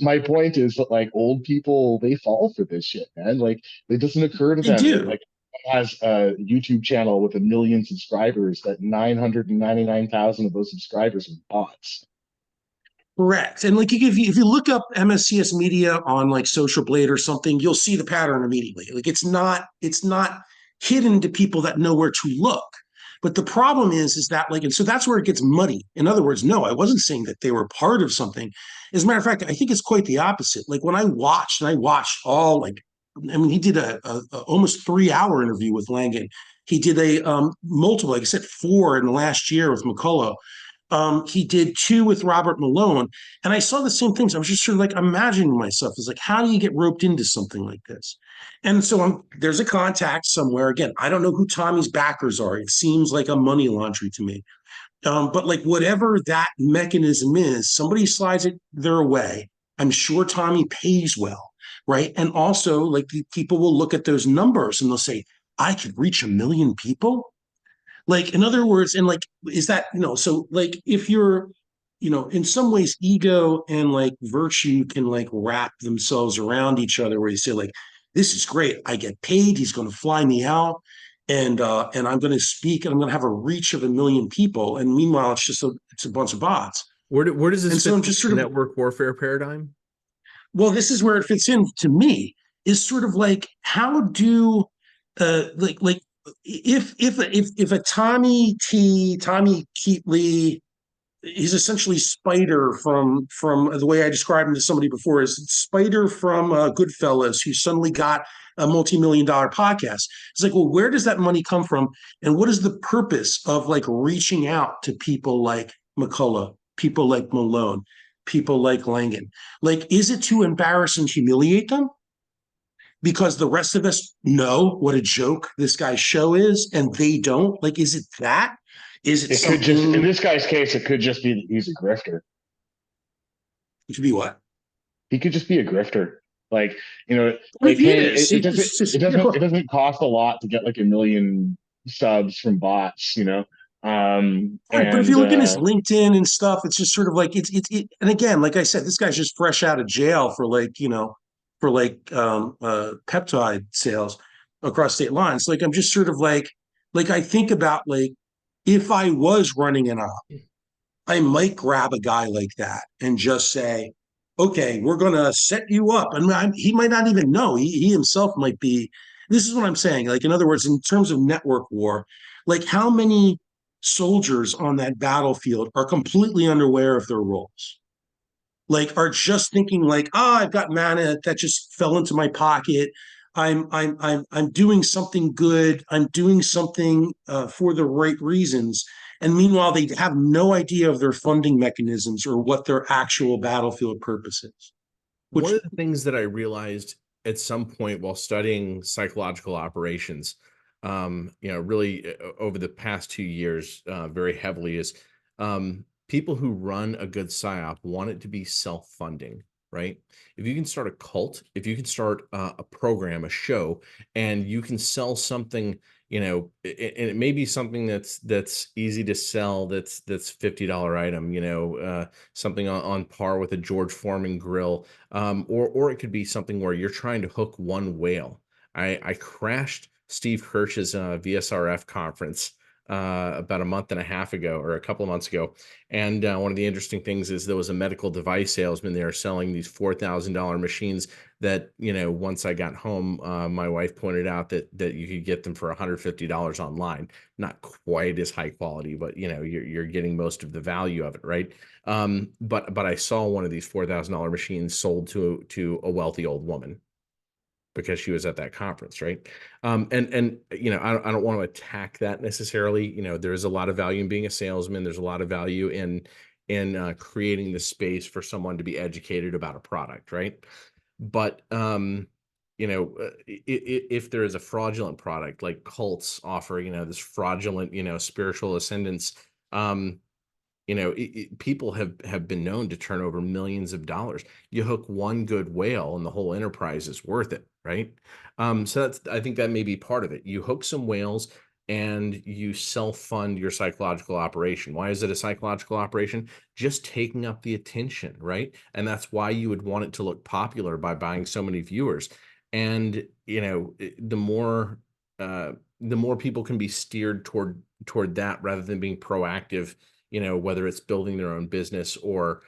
My point is that like old people, they fall for this shit, man. Like, it doesn't occur to them. They do. Like, has a YouTube channel with 1 million subscribers that 999,000 of those subscribers are bots. Correct. And like, if you look up MSCS Media on like Social Blade or something, you'll see the pattern immediately. Like, it's not hidden to people that know where to look. But the problem is that like, and so that's where it gets muddy. In other words, no, I wasn't saying that they were part of something. As a matter of fact, I think it's quite the opposite. Like, when I watched all, like, I mean, he did a almost 3-hour interview with Langan. He did a multiple, like I said, 4 in the last year with McCullough. He did 2 with Robert Malone, and I saw the same things. I was just sort of like imagining myself as like, how do you get roped into something like this? And so there's a contact somewhere. Again, I don't know who Tommy's backers are. It seems like a money laundry to me. But like whatever that mechanism is, somebody slides it their way. I'm sure Tommy pays well, right? And also, like people will look at those numbers and they'll say, I could reach 1 million people. Like, in other words, and like, is that, so like if you're, in some ways, ego and like virtue can like wrap themselves around each other where you say, like, this is great. I get paid. He's going to fly me out. And I'm going to speak and I'm going to have a reach of 1 million people. And meanwhile, it's a bunch of bots. Where does this And so fit I'm just sort of network warfare paradigm? well, this is where it fits in to me, is sort of like how do like if a Tommy Keatley, he's essentially Spider from the way I described him to somebody before, is Spider from Goodfellas, who suddenly got a multi-million-dollar podcast. It's like, well, where does that money come from, and what is the purpose of like reaching out to people like McCullough, people like Malone, people like Langan? Like, is it to embarrass and humiliate them? Because the rest of us know what a joke this guy's show is, and they don't. Like, is it that? Is it It something? could just, in this guy's case, it could just be that he's a grifter. It could be what? He could just be a grifter. Like, Well, like, he hey, is. it doesn't cost a lot to get like 1 million subs from bots, Right, but if you and look at his LinkedIn and stuff, it's just sort of like and again, like I said, this guy's just fresh out of jail for peptide sales across state lines. Like, I'm just sort of like I think about, like, if I was running an op, I might grab a guy like that and just say, okay, we're going to set you up. And he might not even know. He himself might be. This is what I'm saying. Like, in other words, in terms of network war, like how many soldiers on that battlefield are completely unaware of their roles? Like, are just thinking like, I've got mana that just fell into my pocket. I'm doing something good. I'm doing something for the right reasons. And meanwhile, they have no idea of their funding mechanisms or what their actual battlefield purpose is. One of the things that I realized at some point while studying psychological operations, really over the past 2 years, very heavily, is people who run a good psyop want it to be self-funding, right? If you can start a cult, if you can start a program, a show, and you can sell something, and it may be something that's easy to sell, that's $50 item, something on par with a George Foreman grill, or it could be something where you're trying to hook one whale. I crashed Steve Kirsch's VSRF conference about a month and a half ago, or a couple of months ago. And one of the interesting things is there was a medical device salesman there selling these $4,000 machines that, once I got home, my wife pointed out that you could get them for $150 online. Not quite as high quality, but you're getting most of the value of it, right? But I saw one of these $4,000 machines sold to a wealthy old woman, because she was at that conference, right? And I don't want to attack that necessarily. There's a lot of value in being a salesman. There's a lot of value in creating the space for someone to be educated about a product, right? But if there is a fraudulent product, like cults offer, this fraudulent, spiritual ascendance, people have been known to turn over millions of dollars. You hook one good whale and the whole enterprise is worth it, right? So I think that may be part of it. You hook some whales and you self-fund your psychological operation. Why is it a psychological operation? Just taking up the attention, right? And that's why you would want it to look popular by buying so many viewers. And the more people can be steered toward that, rather than being proactive, whether it's building their own business or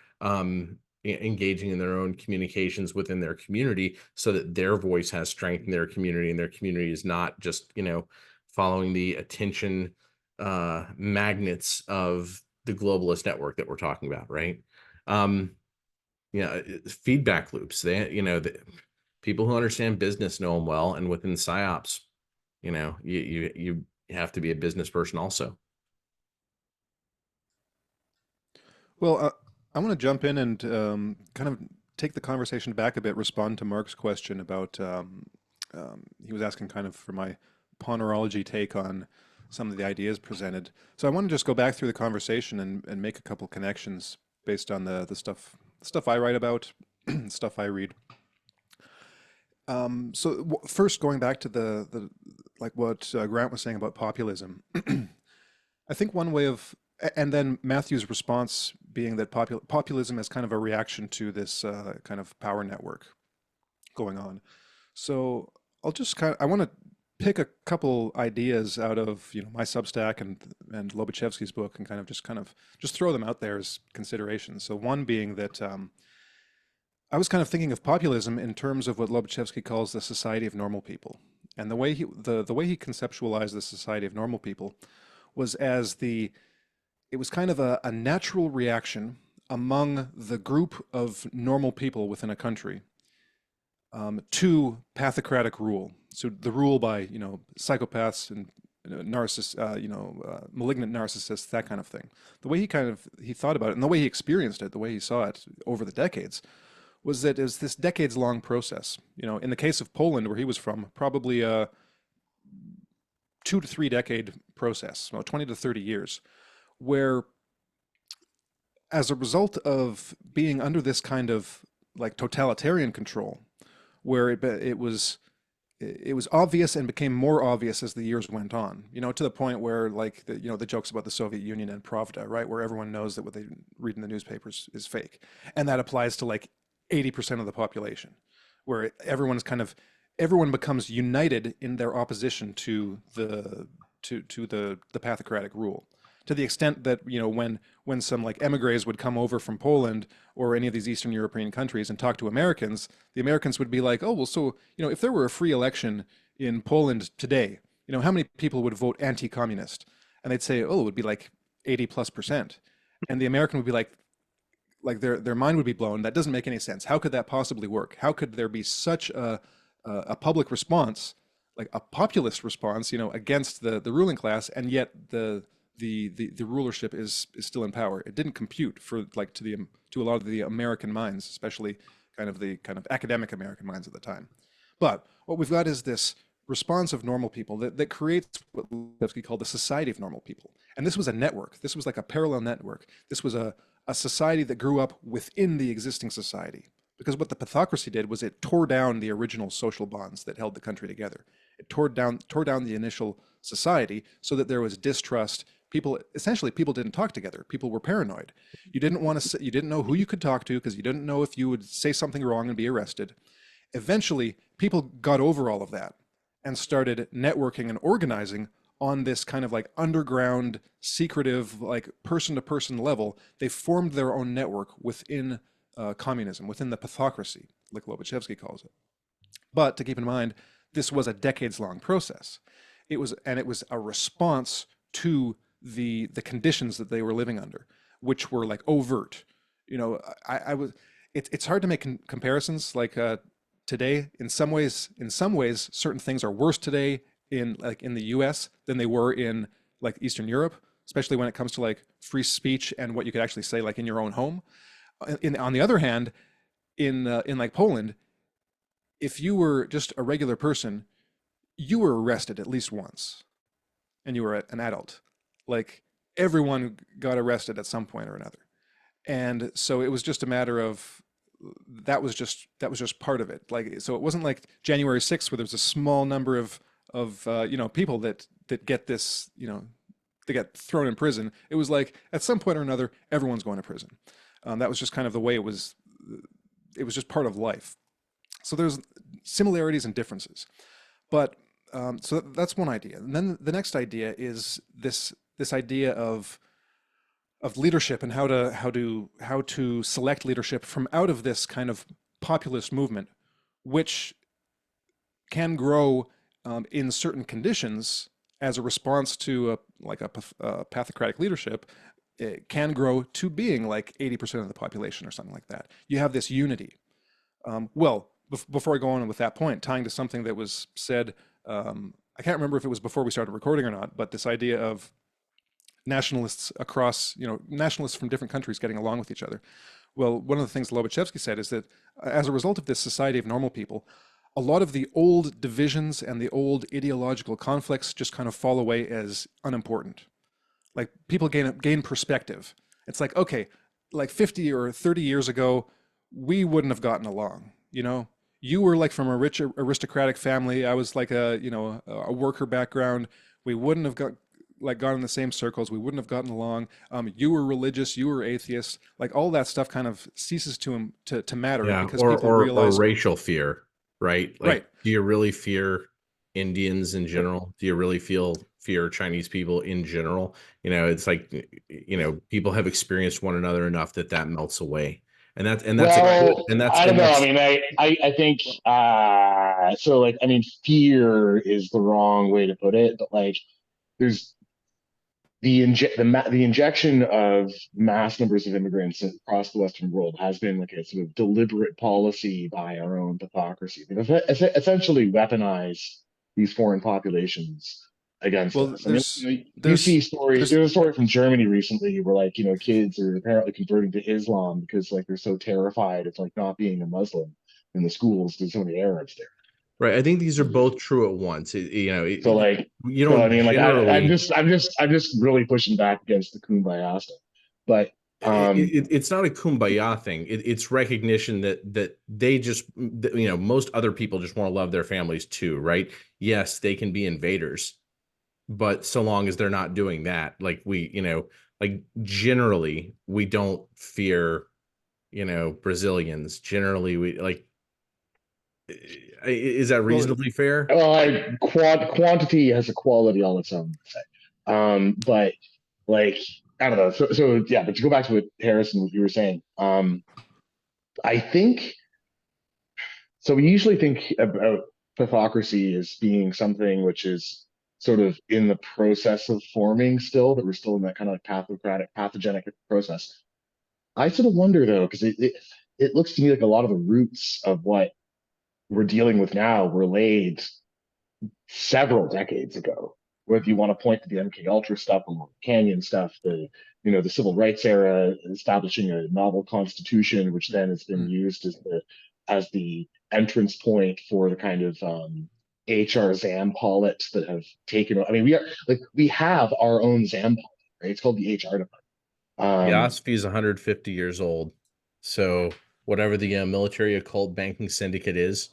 engaging in their own communications within their community, so that their voice has strength in their community, and their community is not just, following the attention magnets of the globalist network that we're talking about, right? Feedback loops. The people who understand business know them well, and within psyops, you have to be a business person also. Well, I want to jump in and kind of take the conversation back a bit, respond to Mark's question about, he was asking kind of for my ponerology take on some of the ideas presented. So I want to just go back through the conversation and make a couple connections based on the stuff I write about, stuff I read. So first, going back to the like what Grant was saying about populism, I think one way of, and then Matthew's response being that populism is kind of a reaction to this kind of power network going on. So I'll just I want to pick a couple ideas out of my Substack and Lobachevsky's book and kind of just throw them out there as considerations. So one being that I was kind of thinking of populism in terms of what Lobachevsky calls the society of normal people, and the way he conceptualized the society of normal people was as it was kind of a natural reaction among the group of normal people within a country to pathocratic rule. So the rule by psychopaths and malignant narcissists, that kind of thing. The way he thought about it and the way he experienced it, the way he saw it over the decades, was that it was this decades-long process. In the case of Poland, where he was from, probably a 2 to 3 decade process, 20 to 30 years, where as a result of being under this kind of like totalitarian control, where it was obvious and became more obvious as the years went on, to the point where like the jokes about the Soviet Union and Pravda, right, where everyone knows that what they read in the newspapers is fake. And that applies to like 80% of the population, where everyone becomes united in their opposition to the pathocratic rule, to the extent that when some like emigres would come over from Poland or any of these Eastern European countries and talk to Americans, the Americans would be like, oh well, so if there were a free election in Poland today, how many people would vote anti-communist? And they'd say, oh, it would be like 80+%, and the American would be like their mind would be blown. That doesn't make any sense. How could that possibly work? How could there be such a public response, like a populist response, against the ruling class, and yet the rulership is still in power? It didn't compute for like to a lot of the American minds, especially kind of academic American minds at the time. But what we've got is this response of normal people that creates what Levsky called the society of normal people. And this was a network. This was like a parallel network. This was a society that grew up within the existing society. Because what the pathocracy did was it tore down the original social bonds that held the country together. It tore down the initial society so that there was distrust. People didn't talk together. People were paranoid. You didn't know who you could talk to because you didn't know if you would say something wrong and be arrested. Eventually, people got over all of that and started networking and organizing on this kind of like underground, secretive, like person-to-person level. They formed their own network within communism, within the pathocracy, like Lobachevsky calls it. But to keep in mind, this was a decades-long process. It was a response to the conditions that they were living under, which were like overt. It's hard to make comparisons like today. In some ways, certain things are worse today in the US than they were in like Eastern Europe, especially when it comes to like free speech and what you could actually say like in your own home. On the other hand, in like Poland, if you were just a regular person, you were arrested at least once, and you were an adult. Like everyone got arrested at some point or another, and so it was just a matter of that was just part of it. Like, so it wasn't like January 6th where there's a small number of people that get this, they get thrown in prison. It was like at some point or another, everyone's going to prison. That was just kind of the way it was. It was just part of life. So there's similarities and differences, but so that's one idea. And then the next idea is this idea of leadership and how to select leadership from out of this kind of populist movement, which can grow in certain conditions as a response to a pathocratic leadership. It can grow to being like 80% of the population or something like that. You have this unity. Before I go on with that point, tying to something that was said, I can't remember if it was before we started recording or not, but this idea of nationalists across, nationalists from different countries getting along with each other. Well, one of the things Lobachevsky said is that as a result of this society of normal people, a lot of the old divisions and the old ideological conflicts just kind of fall away as unimportant. Like people gain perspective. It's like, okay, like 50 or 30 years ago, we wouldn't have gotten along, You were like from a rich aristocratic family. I was like a worker background. We wouldn't have gone in the same circles. We wouldn't have gotten along. You were religious. You were atheist. Like all that stuff kind of ceases to matter because people realize racial fear, right? Like, right. Do you really fear Indians in general? Do you really fear Chinese people in general? It's like, people have experienced one another enough that melts away. And that's I don't know. I mean, I think so. Like, I mean, fear is the wrong way to put it, but like, there's the injection of mass numbers of immigrants across the Western world has been like a sort of deliberate policy by our own pathocracy. They've essentially weaponized these foreign populations against us. I mean, you see stories. There's a story from Germany recently where like, kids are apparently converting to Islam because like they're so terrified of like not being a Muslim in the schools. There's so many Arabs there. Right. I think these are both true at once. So like, I mean, like I'm just really pushing back against the kumbaya stuff. But it's not a kumbaya thing. It's recognition that they just, most other people just want to love their families too, right? Yes, they can be invaders, but so long as they're not doing that, like like generally we don't fear, Brazilians. Generally, we like. Is that reasonably fair? Quantity has a quality all its own. But like, I don't know. So yeah, but to go back to what Harrison, what you were saying, I think so. We usually think about pathocracy as being something which is sort of in the process of forming still, that we're still in that kind of like pathogenic process. I sort of wonder though, because it looks to me like a lot of the roots of what we're dealing with now were laid several decades ago. Whether you want to point to the MK Ultra stuff or Canyon stuff, the civil rights era, establishing a novel constitution, which then has been used as the entrance point for the kind of HR Zampolits that have taken. I mean, we have our own Zampolit, right? It's called the HR department. Theosophy is 150 years old, so whatever the military occult banking syndicate is,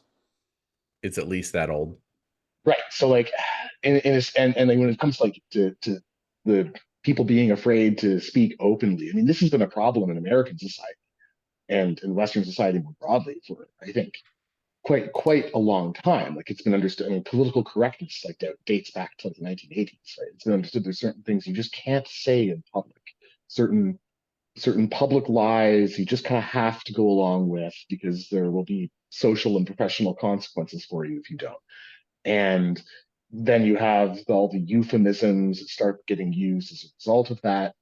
it's at least that old. Right. So like, and when it comes to like to the people being afraid to speak openly, I mean, this has been a problem in American society and in Western society more broadly for, I think, quite a long time. Like it's been understood. I mean, political correctness like that dates back to the 1980s. Right? It's been understood there's certain things you just can't say in public. Certain public lies you just kind of have to go along with because there will be social and professional consequences for you if you don't. And then you have all the euphemisms that start getting used as a result of that.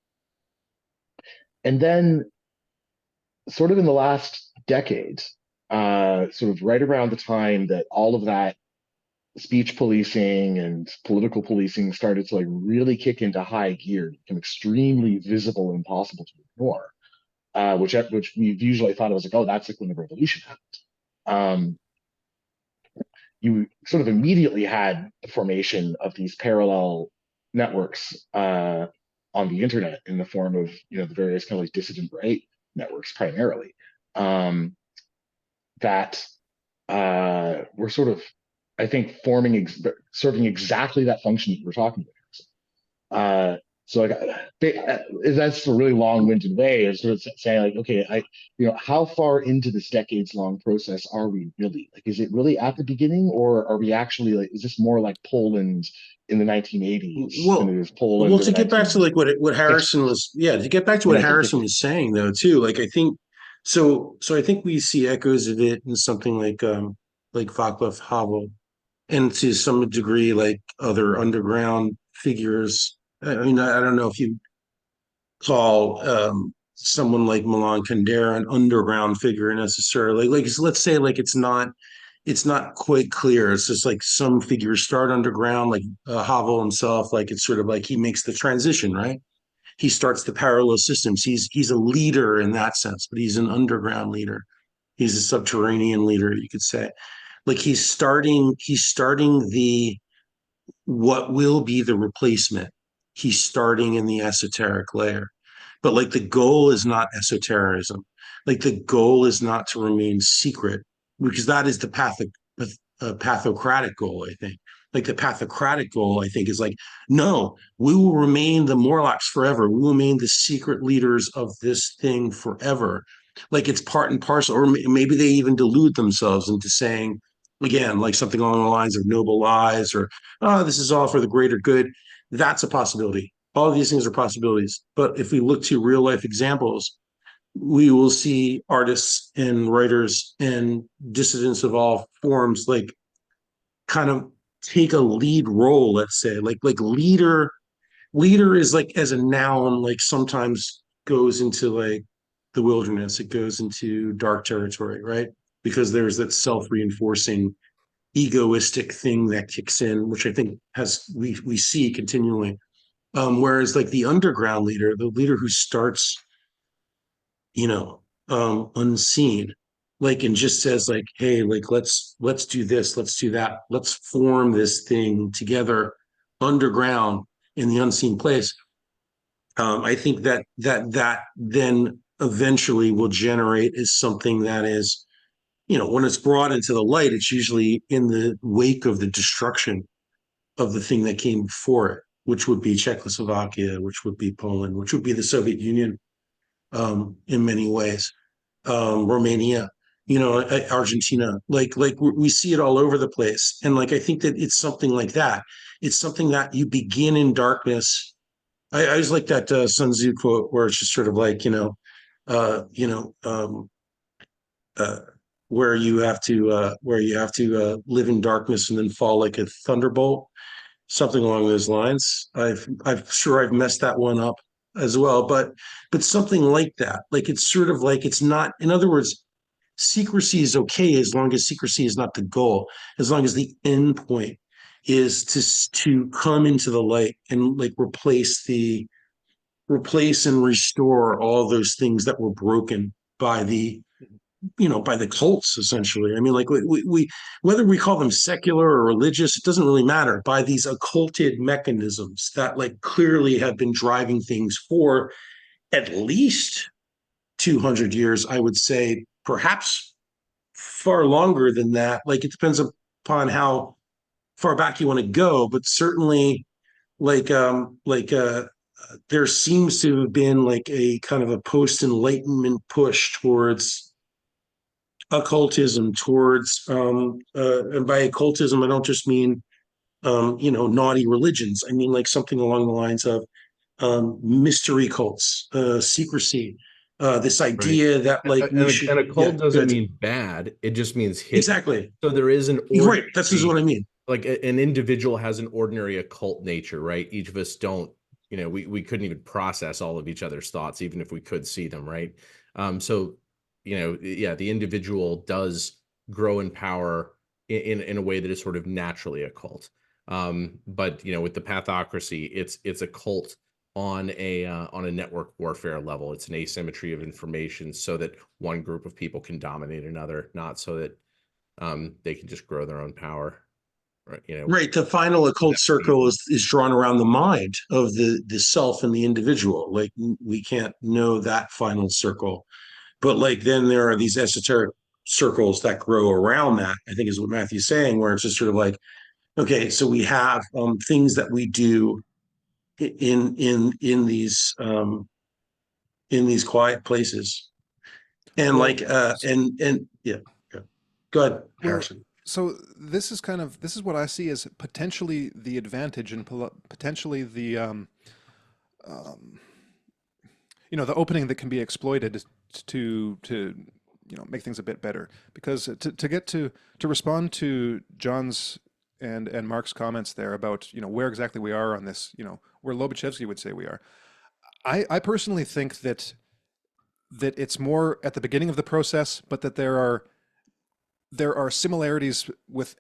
And then sort of in the last decade, sort of right around the time that all of that speech policing and political policing started to like really kick into high gear, become extremely visible and impossible to ignore, which we've usually thought it was like, oh, that's like when the revolution happened. You sort of immediately had the formation of these parallel networks on the internet in the form of the various kind of like dissident right networks primarily that were sort of, I think, serving exactly that function that you were talking about. So like that's a really long-winded way of sort of saying like, okay, how far into this decades-long process are we really? Like, is it really at the beginning, or are we actually like, is this more like Poland in the 1980s than it is Poland? Well, to get back to like what Harrison was, to get back to what Harrison was saying though too, like I think so I think we see echoes of it in something like Václav Havel, and to some degree like other underground figures. I mean, I don't know if you call someone like Milan Kundera an underground figure necessarily. Like, let's say like it's not quite clear. It's just like some figures start underground, like Havel himself. Like it's sort of like he makes the transition, right? He starts the parallel systems. He's a leader in that sense, but he's an underground leader. He's a subterranean leader, you could say. Like he's starting the what will be the replacement. He's starting in the esoteric layer. But like the goal is not esotericism. Like the goal is not to remain secret, because that is the pathocratic goal, I think. Like the pathocratic goal, I think, is like, no, we will remain the Morlocks forever. We will remain the secret leaders of this thing forever. Like it's part and parcel, or maybe they even delude themselves into saying, again, like something along the lines of noble lies, or, oh, this is all for the greater good. That's a possibility. All of these things are possibilities. But if we look to real life examples, we will see artists and writers and dissidents of all forms like kind of take a lead role, let's say. Like leader is like, as a noun, like sometimes goes into like the wilderness, it goes into dark territory, right? Because there's that self-reinforcing egoistic thing that kicks in, which I think we see continually. Whereas like the underground leader, the leader who starts, unseen, like, and just says like, hey, like let's do this, let's do that, let's form this thing together underground in the unseen place. I think that then eventually will generate is something that is, when it's brought into the light, it's usually in the wake of the destruction of the thing that came before it, which would be Czechoslovakia, which would be Poland, which would be the Soviet Union, in many ways, Romania, Argentina, like we see it all over the place. And like, I think that it's something like that. It's something that you begin in darkness. I always like that Sun Tzu quote where it's just sort of like, uh, you know, um, uh, where you have to live in darkness and then fall like a thunderbolt, something along those lines. I'm sure I've messed that one up as well, but something like that. Like it's sort of like, it's not, in other words, secrecy is okay as long as secrecy is not the goal, as long as the end point is to come into the light and like replace and restore all those things that were broken by the cults, essentially. I mean, like we whether we call them secular or religious, it doesn't really matter, by these occulted mechanisms that like clearly have been driving things for at least 200 years, I would say, perhaps far longer than that. Like it depends upon how far back you want to go, but certainly like there seems to have been like a kind of a post-enlightenment push towards occultism, towards and by occultism I don't just mean naughty religions. I mean like something along the lines of mystery cults, secrecy, this Right. idea that like we should, And a yeah, cult doesn't mean bad. It just means hidden. exactly, So there is an right, that's just what I mean. like an individual has an ordinary occult nature, right? Each of us don't, we couldn't even process all of each other's thoughts, even if we could see them, right? So, yeah, the individual does grow in power in a way that is sort of naturally occult. But with the pathocracy, it's a cult on a network warfare level. It's an asymmetry of information so that one group of people can dominate another, not so that they can just grow their own power. Right, the final occult circle is drawn around the mind of the self and the individual. Like we can't know that final circle, but like then there are these esoteric circles that grow around that, I think is what Matthew's saying, where it's just sort of like, okay, so we have things that we do in these quiet places, and Well, like and yeah, go ahead, well, Harrison. so this is what I see as potentially the advantage and potentially um, the opening that can be exploited to make things a bit better. Because to respond to John's and Mark's comments there about where exactly we are on this, where Lobachevsky would say we are. I personally think that it's more at the beginning of the process, but that there are similarities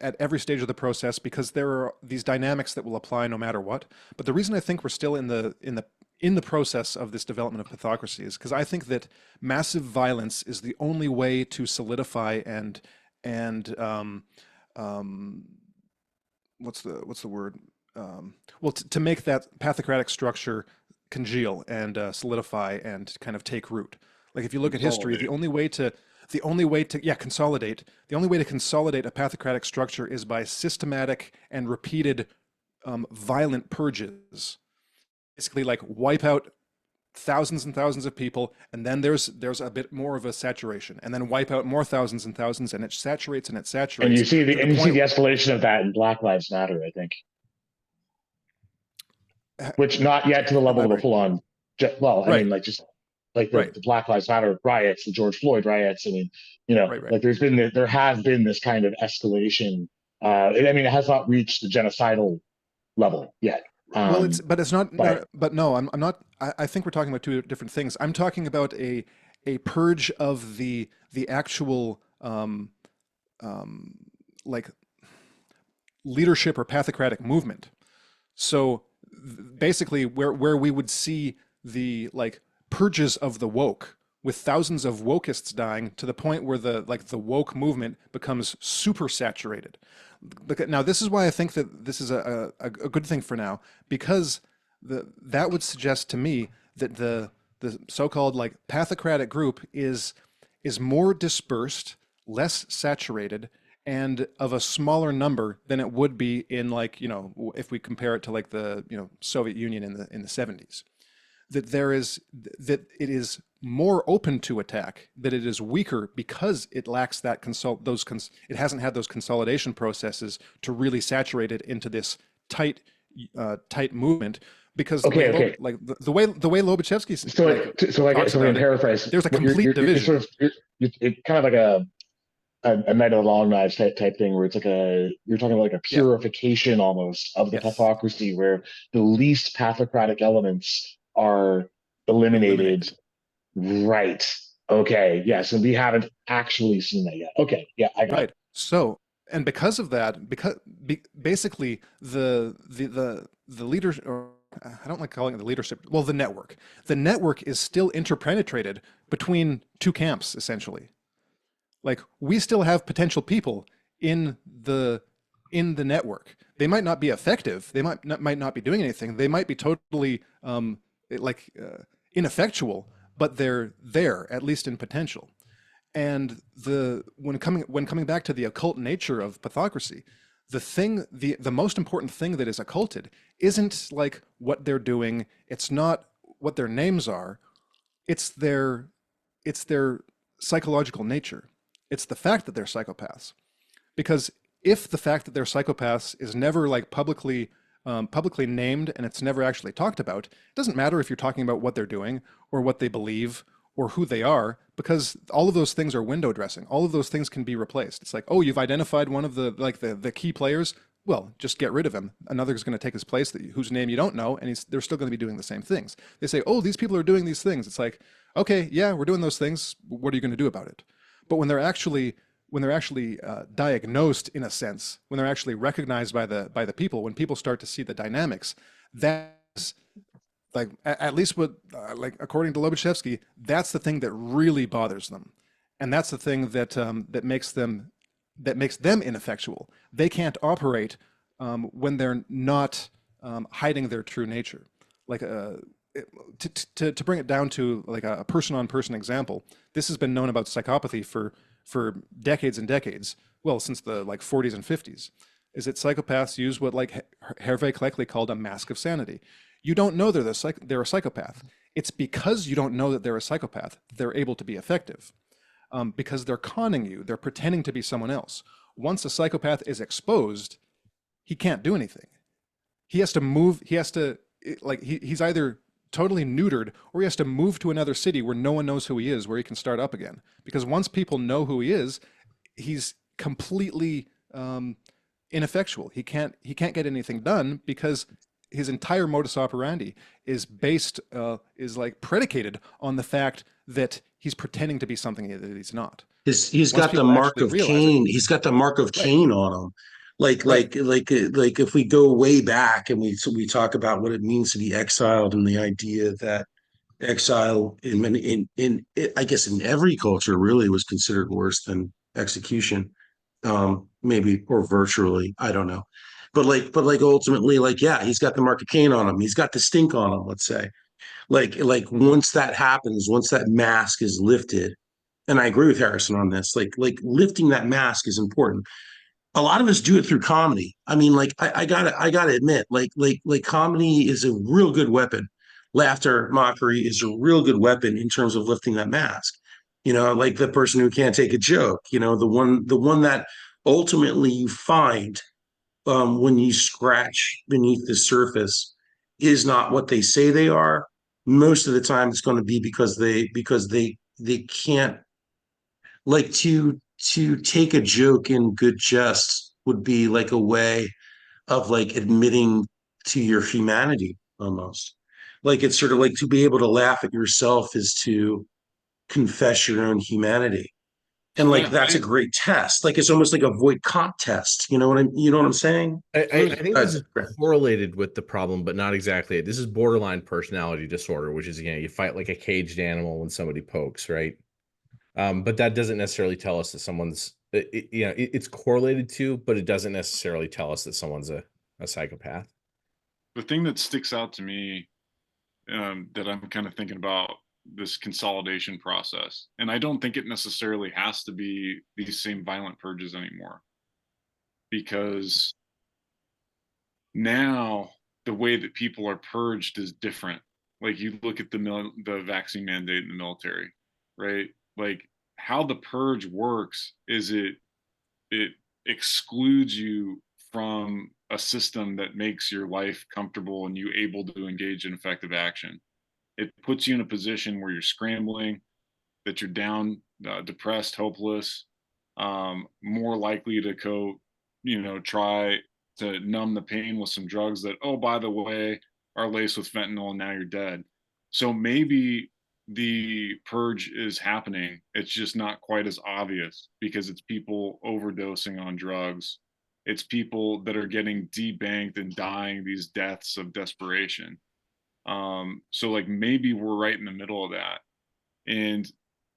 at every stage of the process, because there are these dynamics that will apply no matter what. But the reason I think we're still in the in the process of this development of pathocracy is because I think that massive violence is the only way to solidify and what's the word? Well, to make that pathocratic structure congeal and solidify and kind of take root. Like if you look at history, the only way to consolidate. The only way to consolidate a pathocratic structure is by systematic and repeated violent purges. Basically, like wipe out thousands and thousands of people, and then there's a bit more of a saturation, and then wipe out more thousands and thousands, and it saturates and it saturates. And you see the escalation of that in Black Lives Matter, I think, which not yet to the level of a full-on. Well, I mean, like just like the Black Lives Matter riots, the George Floyd riots. I mean, like there has been this kind of escalation. I mean, it has not reached the genocidal level yet. Well, it's not. But no, I'm not. I think we're talking about two different things. I'm talking about a purge of the actual like leadership or pathocratic movement. So basically, where we would see the like purges of the woke, with thousands of wokeists dying to the point where the woke movement becomes super saturated. Now, this is why I think that this is a good thing for now, because that would suggest to me that the so-called like pathocratic group is more dispersed, less saturated, and of a smaller number than it would be in like, if we compare it to like the Soviet Union in the 70s. That it is more open to attack, that it is weaker because it lacks that it hasn't had those consolidation processes to really saturate it into this tight movement. Because like the way Lobachevsky so paraphrase, there's a complete division. It's kind of like a Night of the Long Knives type thing, where it's like you're talking about like a purification almost of the pathocracy, where the least pathocratic elements are eliminated. Right. Okay. Yeah. So we haven't actually seen that yet. Okay. Yeah. I got it. So, and because of that, basically the leader, or I don't like calling it the leadership. Well, the network is still interpenetrated between two camps, essentially. Like we still have potential people in the network. They might not be effective. They might not be doing anything. They might be totally ineffectual, but they're there, at least in potential. And when coming back to the occult nature of pathocracy, the most important thing that is occulted isn't like what they're doing. It's not what their names are. It's their psychological nature. It's the fact that they're psychopaths. Because if the fact that they're psychopaths is never like publicly named and it's never actually talked about, it doesn't matter if you're talking about what they're doing or what they believe or who they are, because all of those things are window dressing. All of those things can be replaced. It's like, oh, you've identified one of the key players. Well, just get rid of him. Another is going to take his place whose name you don't know, and they're still going to be doing the same things. They say, oh, these people are doing these things. It's like, okay, yeah, we're doing those things. What are you going to do about it? But when they're actually diagnosed, in a sense, when they're actually recognized by the people, when people start to see the dynamics, that's like, at least what according to Lobachevsky, that's the thing that really bothers them, and that's the thing that makes them ineffectual. They can't operate when they're not hiding their true nature. Like to bring it down to like a person-on-person example, this has been known about psychopathy for decades and decades. Well, since the 40s and 50s, is that psychopaths use what Hervé Cleckley called a mask of sanity. You don't know they're a psychopath. It's because you don't know that they're a psychopath they're able to be effective, because they're conning you. They're pretending to be someone else. Once a psychopath is exposed, he can't do anything. He has to move. He's either totally neutered, or he has to move to another city where no one knows who he is, where he can start up again. Because once people know who he is, he's completely ineffectual. He can't get anything done because his entire modus operandi is predicated on the fact that he's pretending to be something that he's not. He's got the mark of Cain. He's got the mark of Cain on him. Like if we go way back and we talk about what it means to be exiled, and the idea that exile in I guess in every culture really was considered worse than execution, maybe, or virtually, I don't know. But ultimately, like, yeah, he's got the mark of Cain on him. He's got the stink on him, let's say. Like once that happens, once that mask is lifted, and I agree with Harrison on this, like lifting that mask is important. A lot of us do it through comedy. I mean, like I gotta admit, like comedy is a real good weapon. Laughter, mockery is a real good weapon in terms of lifting that mask. Like the person who can't take a joke, the one that ultimately you find, when you scratch beneath the surface, is not what they say they are. Most of the time it's going to be because they can't, like, to take a joke in good jest would be like a way of like admitting to your humanity, almost. Like, it's sort of like, to be able to laugh at yourself is to confess your own humanity. And like Yeah, that's a great test. Like, it's almost like a void Kant test. You know what I'm saying? I think this is correlated with the problem, but not exactly. This is borderline personality disorder, which is, you fight like a caged animal when somebody pokes, right? But that doesn't necessarily tell us that someone's, it's correlated to, but it doesn't necessarily tell us that someone's a psychopath. the thing that sticks out to me, that I'm kind of thinking about this consolidation process, and I don't think it necessarily has to be these same violent purges anymore, because now the way that people are purged is different. Like, you look at the vaccine mandate in the military, right? Like, how the purge works is it excludes you from a system that makes your life comfortable and you able to engage in effective action. It puts you in a position where you're scrambling, that you're down, depressed, hopeless, more likely to try to numb the pain with some drugs that, oh, by the way, are laced with fentanyl, and now you're dead. So maybe the purge is happening. It's just not quite as obvious, because it's people overdosing on drugs. It's people that are getting debanked and dying these deaths of desperation. So like, maybe we're right in the middle of that. And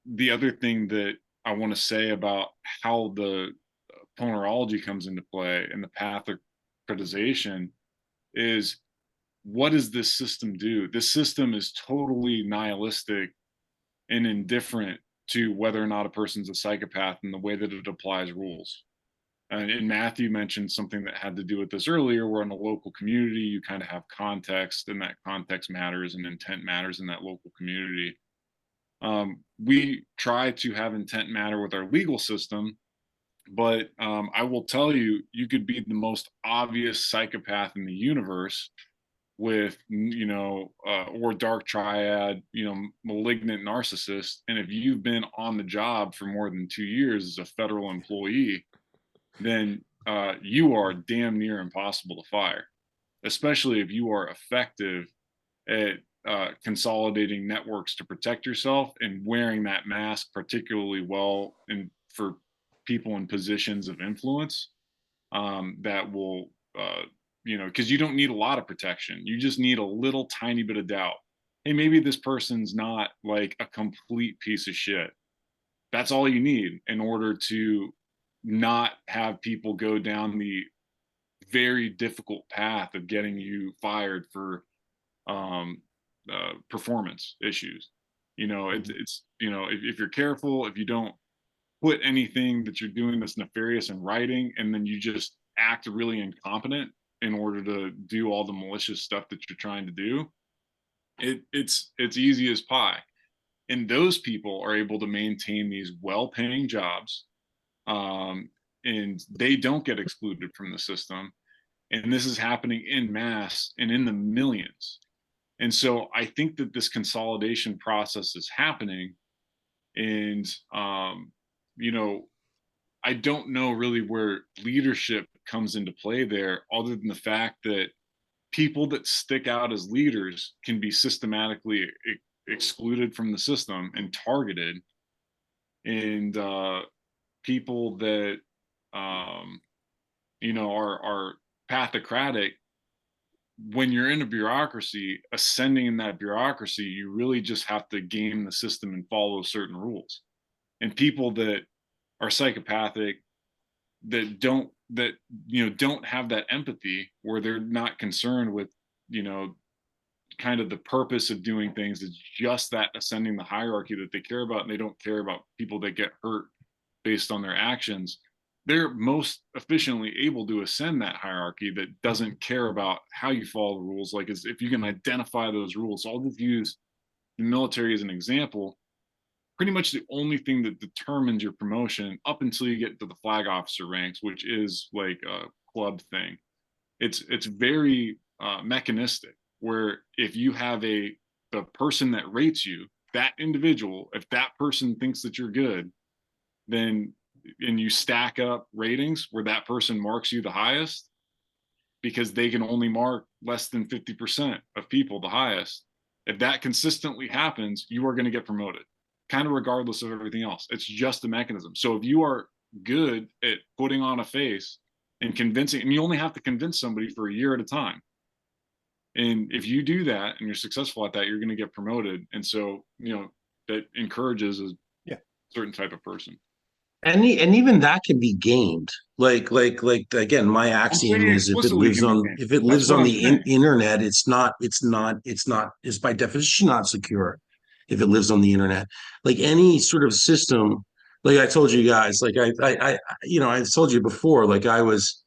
the other thing that I want to say about how the ponerology comes into play and the path of criticization is, what does this system do? This system is totally nihilistic and indifferent to whether or not a person's a psychopath in the way that it applies rules. And Matthew mentioned something that had to do with this earlier, where in a local community, you kind of have context, and that context matters and intent matters in that local community. We try to have intent matter with our legal system, but I will tell you, you could be the most obvious psychopath in the universe with, or dark triad, malignant narcissist. And if you've been on the job for more than 2 years as a federal employee, then you are damn near impossible to fire, especially if you are effective at consolidating networks to protect yourself and wearing that mask particularly well, and for people in positions of influence, that will, because you don't need a lot of protection. You just need a little tiny bit of doubt. Hey, maybe this person's not like a complete piece of shit. That's all you need in order to not have people go down the very difficult path of getting you fired for performance issues. It's if you're careful, if you don't put anything that you're doing that's nefarious in writing, and then you just act really incompetent in order to do all the malicious stuff that you're trying to do, it's easy as pie. And those people are able to maintain these well-paying jobs, and they don't get excluded from the system. And this is happening in mass and in the millions. And so I think that this consolidation process is happening. And, I don't know really where leadership comes into play there, other than the fact that people that stick out as leaders can be systematically excluded from the system and targeted. And people that are pathocratic. When you're in a bureaucracy, ascending in that bureaucracy, you really just have to game the system and follow certain rules. And people that are psychopathic, that don't have that empathy, where they're not concerned with, kind of the purpose of doing things, is just that ascending the hierarchy that they care about, and they don't care about people that get hurt based on their actions. They're most efficiently able to ascend that hierarchy that doesn't care about how you follow the rules. Like, as if you can identify those rules. So I'll just use the military as an example. Pretty much the only thing that determines your promotion up until you get to the flag officer ranks, which is like a club thing. It's very mechanistic, where if you have the person that rates you, that individual, if that person thinks that you're good, then, and you stack up ratings where that person marks you the highest, because they can only mark less than 50% of people the highest. If that consistently happens, you are going to get promoted, kind of regardless of everything else. It's just a mechanism. So if you are good at putting on a face and convincing, and you only have to convince somebody for a year at a time. And if you do that and you're successful at that, you're going to get promoted. And so, that encourages a certain type of person. And even that can be gamed. Like again, my axiom is if it lives on the internet, it's by definition not secure. If it lives on the internet, like any sort of system, like I told you guys, like I told you before, like I was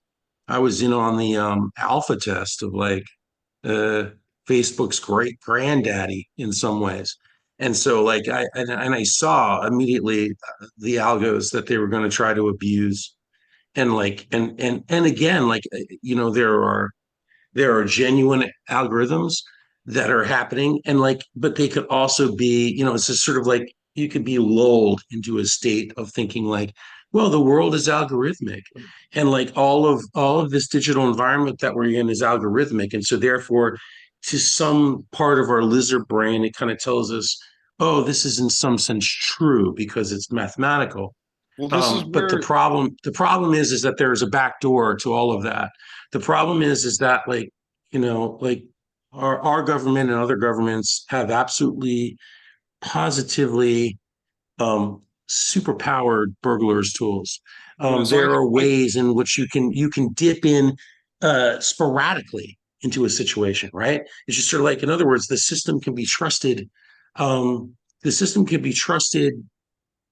on the alpha test of like Facebook's great granddaddy in some ways. And so like I saw immediately the algos that they were going to try to abuse. And like and again, like there are genuine algorithms that are happening, and like, but they could also be, it's just sort of like you could be lulled into a state of thinking like, well, the world is algorithmic, and like all of this digital environment that we're in is algorithmic, and so therefore, to some part of our lizard brain, it kind of tells us, oh, this is in some sense true because it's mathematical. Well, this is but the problem is that there's a back door to all of that. The problem is that like, like our government and other governments have absolutely positively superpowered burglars tools. There are ways in which you can dip in sporadically into a situation, right? It's just sort of like, in other words, the system can be trusted. The system can be trusted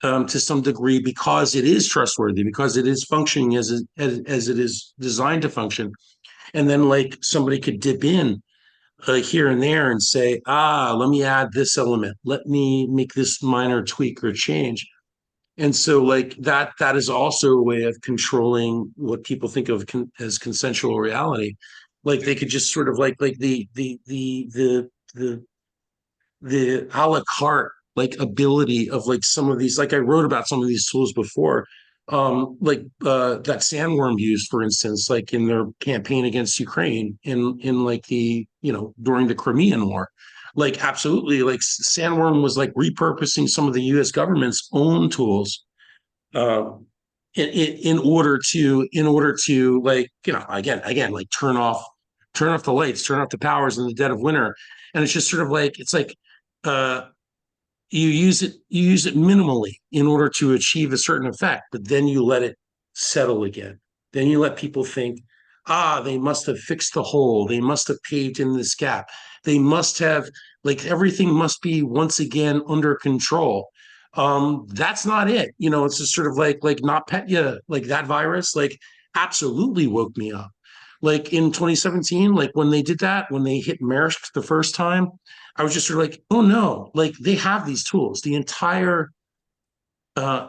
to some degree because it is trustworthy, because it is functioning as it is designed to function. And then like somebody could dip in here and there and say, let me add this element. Let me make this minor tweak or change. And so like that is also a way of controlling what people think of as consensual reality. Like they could just sort of like the a la carte like ability of like some of these, like I wrote about some of these tools before, that Sandworm used, for instance, like in their campaign against Ukraine in like the, during the Crimean War. Like absolutely, like Sandworm was like repurposing some of the US government's own tools in order to like, again, like turn off the lights, turn off the powers in the dead of winter. And it's just sort of like, it's like you use it minimally in order to achieve a certain effect, but then you let it settle again. Then you let people think, they must have fixed the hole. They must have paved in this gap. They must have, like, everything must be once again under control. That's not it. It's just sort of like NotPetya, like that virus, like absolutely woke me up. Like in 2017, like when they did that, when they hit Maersk the first time, I was just sort of like, oh no, like they have these tools. The entire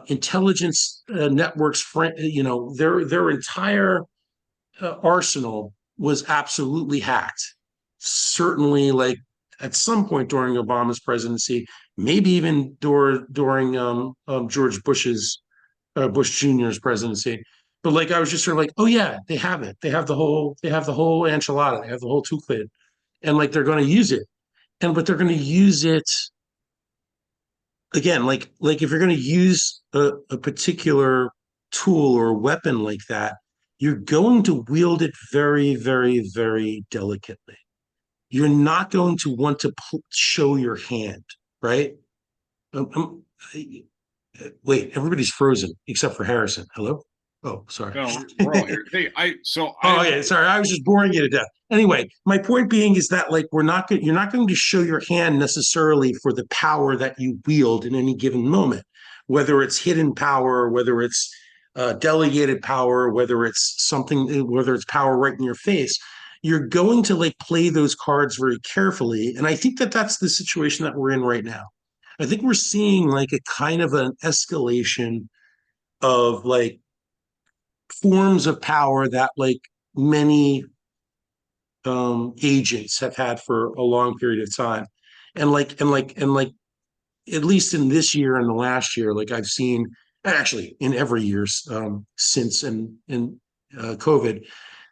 intelligence networks, their entire arsenal was absolutely hacked. Certainly, like at some point during Obama's presidency, maybe even during George Bush Jr.'s presidency. But like I was just sort of like, oh yeah, they have it. They have the whole enchilada. They have the whole toolkit, and like they're going to use it. But they're going to use it again, like if you're going to use a particular tool or weapon like that, you're going to wield it very, very, very delicately. You're not going to want to show your hand, right? Wait, everybody's frozen except for Harrison. Hello? Oh, sorry. No, we're all here. Hey, Oh, yeah, sorry. I was just boring you to death. Anyway, my point being is that like you're not going to show your hand necessarily for the power that you wield in any given moment, whether it's hidden power, whether it's delegated power, whether it's something, whether it's power right in your face. You're going to like play those cards very carefully, and I think that that's the situation that we're in right now. I think we're seeing like a kind of an escalation of like forms of power that like many agents have had for a long period of time. And at least in this year and the last year, like I've seen actually in every year since and COVID,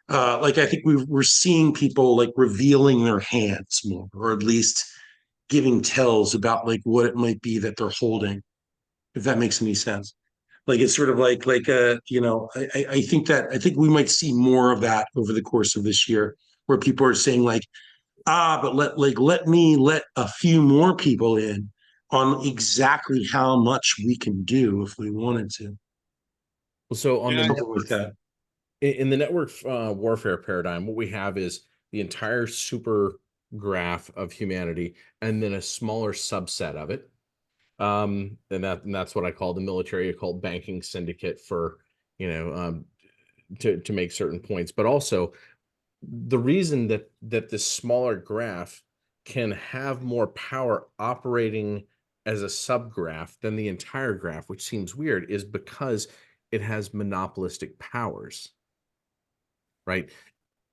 like I think we're seeing people like revealing their hands more, or at least giving tells about like what it might be that they're holding, if that makes any sense. Like it's sort of I think we might see more of that over the course of this year, where people are saying like, but let me let a few more people in on exactly how much we can do if we wanted to. So on the Something network, like that. in the network warfare paradigm, what we have is the entire super graph of humanity, and then a smaller subset of it. And that's what I call the military occult banking syndicate for, to make certain points. But also the reason that this smaller graph can have more power operating as a subgraph than the entire graph, which seems weird, is because it has monopolistic powers, right?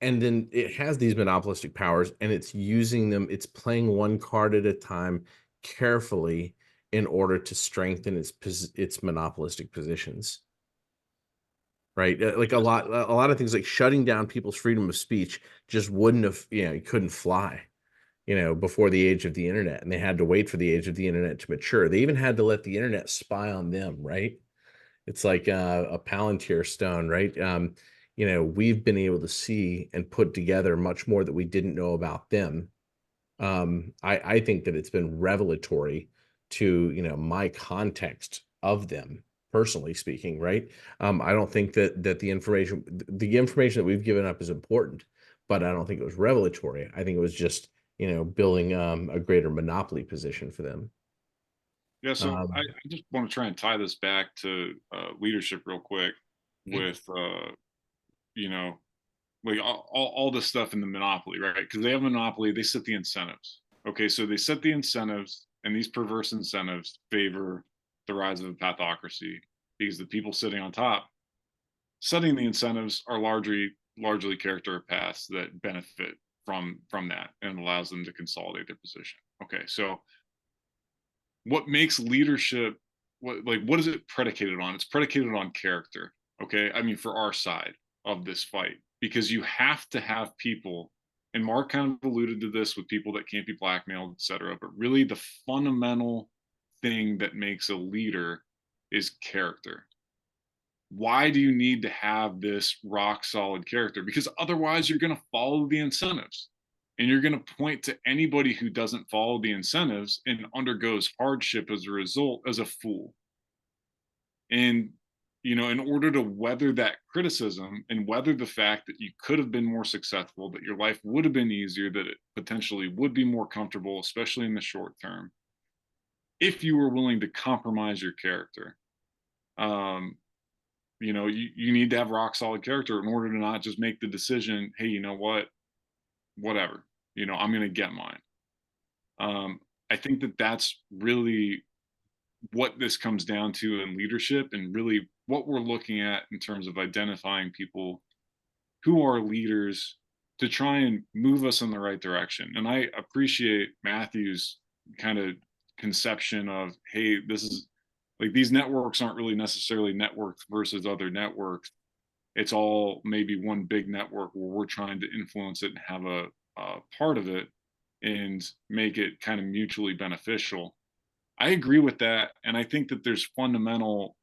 And then it has these monopolistic powers, and it's using them. It's playing one card at a time carefully in order to strengthen its monopolistic positions, right? Like a lot of things, like shutting down people's freedom of speech, just wouldn't have, you couldn't fly, before the age of the internet, and they had to wait for the age of the internet to mature. They even had to let the internet spy on them, right? It's like a Palantir stone, right? We've been able to see and put together much more that we didn't know about them. I think that it's been revelatory to, my context of them, personally speaking, right? I don't think that the information that we've given up is important, but I don't think it was revelatory. I think it was just, building a greater monopoly position for them. Yeah, so I just want to try and tie this back to leadership real quick with like all this stuff in the monopoly, right? Because they have a monopoly, they set the incentives. Okay, so they set the incentives, and these perverse incentives favor the rise of a pathocracy, because the people sitting on top setting the incentives are largely character paths that benefit from that, and allows them to consolidate their position. Okay, so what makes leadership, what is it predicated on? It's predicated on character. Okay, I mean, for our side of this fight, because you have to have people, and Mark kind of alluded to this with people that can't be blackmailed, etc. But really the fundamental thing that makes a leader is character. Why do you need to have this rock solid character? Because otherwise you're going to follow the incentives, and you're going to point to anybody who doesn't follow the incentives and undergoes hardship as a result as a fool. And in order to weather that criticism and weather the fact that you could have been more successful, that your life would have been easier, that it potentially would be more comfortable, especially in the short term, if you were willing to compromise your character. You need to have rock solid character in order to not just make the decision, hey, you know what, whatever, I'm going to get mine. I think that that's really what this comes down to in leadership, and really what we're looking at in terms of identifying people who are leaders to try and move us in the right direction. And I appreciate Matthew's kind of conception of, hey, this is like, these networks aren't really necessarily networks versus other networks. It's all maybe one big network where we're trying to influence it and have a part of it and make it kind of mutually beneficial. I agree with that. And I think that there's fundamental,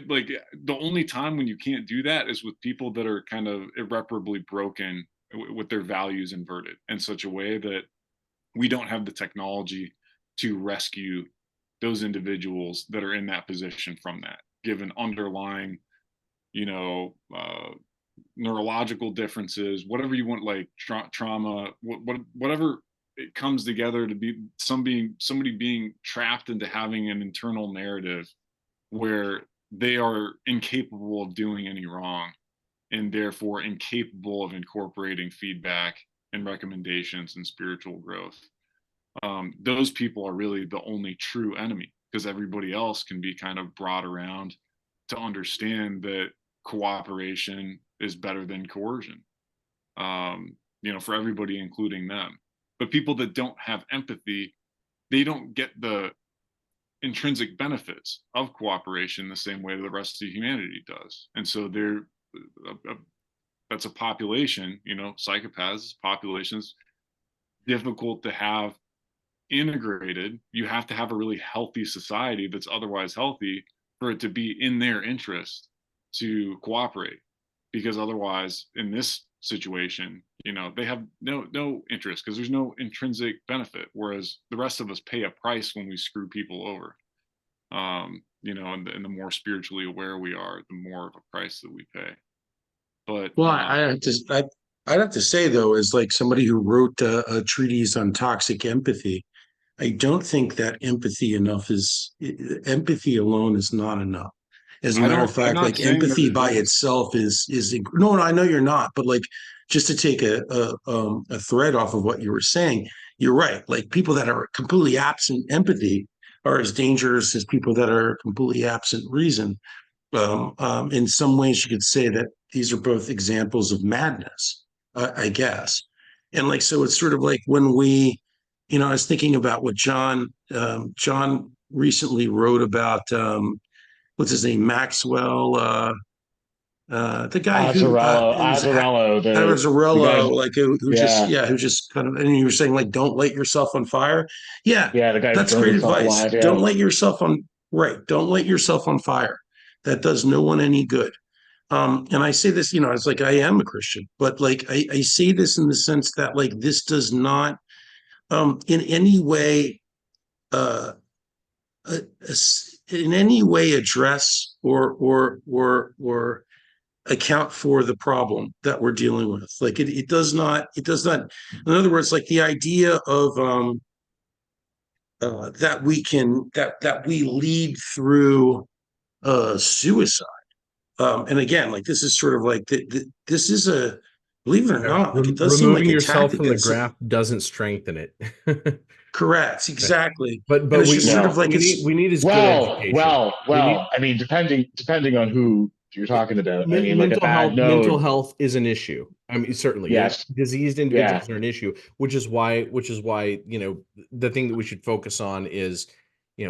like the only time when you can't do that is with people that are kind of irreparably broken with their values inverted in such a way that we don't have the technology to rescue those individuals that are in that position from that, given underlying, neurological differences, whatever you want, like trauma, whatever it comes together to be somebody being trapped into having an internal narrative where they are incapable of doing any wrong and therefore incapable of incorporating feedback and recommendations and spiritual growth. Those people are really the only true enemy, because everybody else can be kind of brought around to understand that cooperation is better than coercion, for everybody, including them. But people that don't have empathy, they don't get the intrinsic benefits of cooperation the same way the rest of humanity does. And so that's a population, psychopaths, populations, difficult to have integrated. You have to have a really healthy society that's otherwise healthy for it to be in their interest to cooperate, because otherwise in this situation, they have no interest because there's no intrinsic benefit, whereas the rest of us pay a price when we screw people over. And the more spiritually aware we are, the more of a price that we pay. But well, I'd have to say, though, as like somebody who wrote a treatise on toxic empathy, I don't think that empathy alone is not enough. As a matter of fact, like empathy by itself is no, I know you're not, but like just to take a thread off of what you were saying, you're right. Like people that are completely absent empathy are as dangerous as people that are completely absent reason. In some ways, you could say that these are both examples of madness, I guess. And like, so it's sort of like when we, I was thinking about what John recently wrote about, what's his name, Maxwell, the guy Azzarello, like who just kind of, and you were saying like, don't light yourself on fire. Yeah, the guy that's great advice. Alive, Don't light yourself on fire. That does no one any good. And I say this, it's like I am a Christian, but like I say this in the sense that like this does not in any way address or account for the problem that we're dealing with. Like it does not. In other words, like the idea of that we lead through suicide. And again, like this is sort of like this is a, believe it or not, like it does seem like yourself from the graph doesn't strengthen it. Correct, exactly. But we sort of like we need is good education. Well. I mean, depending on who you're talking about. I mean, mental health is an issue. I mean, certainly, yes, diseased individuals are an issue, which is why the thing that we should focus on is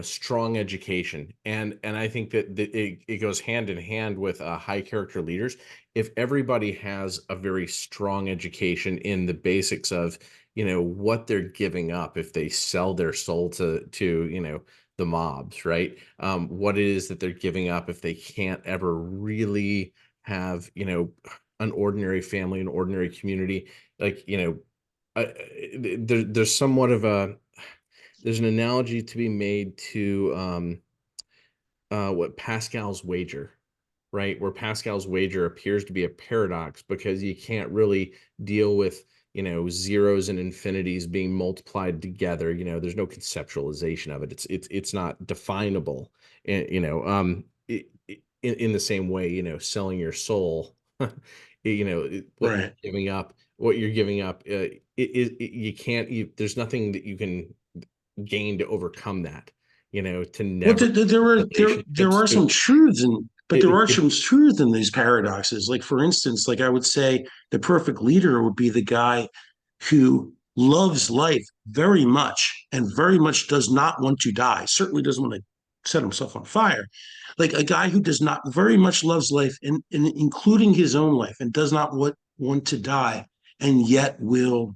strong education, and I think that it goes hand in hand with high character leaders. If everybody has a very strong education in the basics of what they're giving up if they sell their soul to the mobs, right? What it is that they're giving up if they can't ever really have an ordinary family, an ordinary community. Like there's somewhat of there's an analogy to be made to what Pascal's wager, right? Where Pascal's wager appears to be a paradox because you can't really deal with zeros and infinities being multiplied together. There's no conceptualization of it. It's not definable. In the same way, selling your soul, right. What you're giving up, you can't. There's nothing that you can gain to overcome that. To never. Well, there are some truths in. But there are some truth in these paradoxes. Like, for instance, like I would say the perfect leader would be the guy who loves life very much and very much does not want to die, certainly doesn't want to set himself on fire. Like a guy who does not very much loves life, and including his own life, and does not want to die, and yet will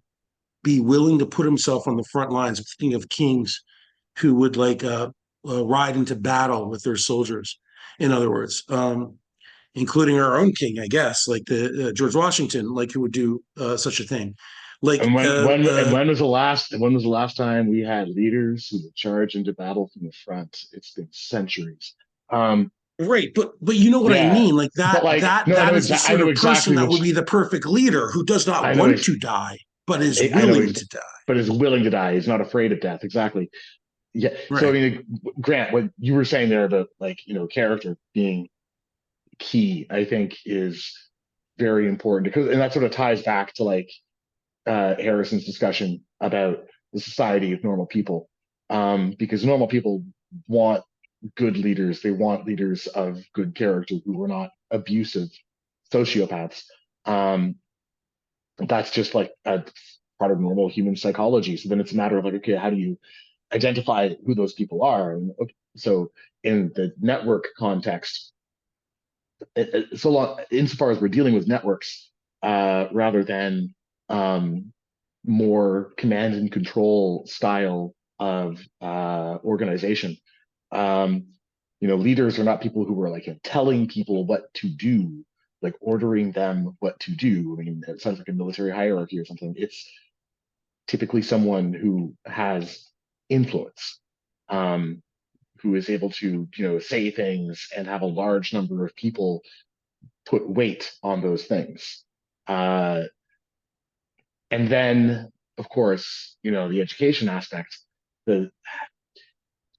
be willing to put himself on the front lines. I'm thinking of kings who would ride into battle with their soldiers. in other words, including our own king, I guess, like the George Washington, like who would do such a thing. Like And when was the last time we had leaders who would charge into battle from the front? It's been centuries. right, but you know what I Yeah, mean, like but like no, that is the I sort know of person exactly that would which be the perfect leader, who does not I know. want to die but is I know, willing to die. but is willing to die. He's not afraid of death. Exactly. Yeah. So I Right. mean, Grant, what you were saying there about like character being key, I think is very important because, and that sort of ties back to like Harrison's discussion about the society of normal people, because normal people want good leaders. They want leaders of good character who are not abusive sociopaths. Um, that's just like a part of normal human psychology. So then it's a matter of like, okay, how do you identify who those people are? And okay, so in the network context, so long insofar as we're dealing with networks, rather than more command and control style of organization. Um, leaders are not people who are like telling people what to do, like ordering them what to do. I mean, it sounds like a military hierarchy or something. It's typically someone who has influence, who is able to, say things and have a large number of people put weight on those things. And then, of course, the education aspect, the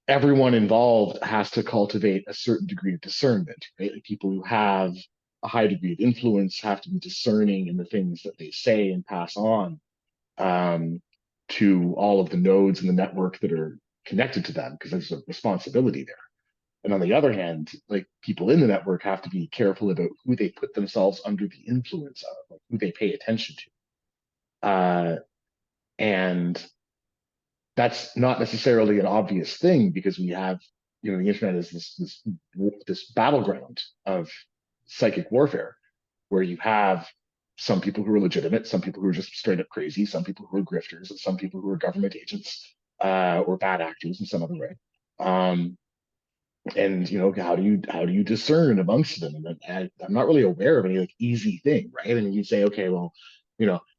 everyone involved has to cultivate a certain degree of discernment, right? Like people who have a high degree of influence have to be discerning in the things that they say and pass on, to all of the nodes in the network that are connected to them, because there's a responsibility there. And on the other hand, like people in the network have to be careful about who they put themselves under the influence of, like who they pay attention to. And that's not necessarily an obvious thing because we have, the internet is this battleground of psychic warfare where you have some people who are legitimate, some people who are just straight up crazy, some people who are grifters, and some people who are government agents, or bad actors in some other way. And how do you discern amongst them? And I'm not really aware of any like easy thing, right? I mean, you say, okay, well,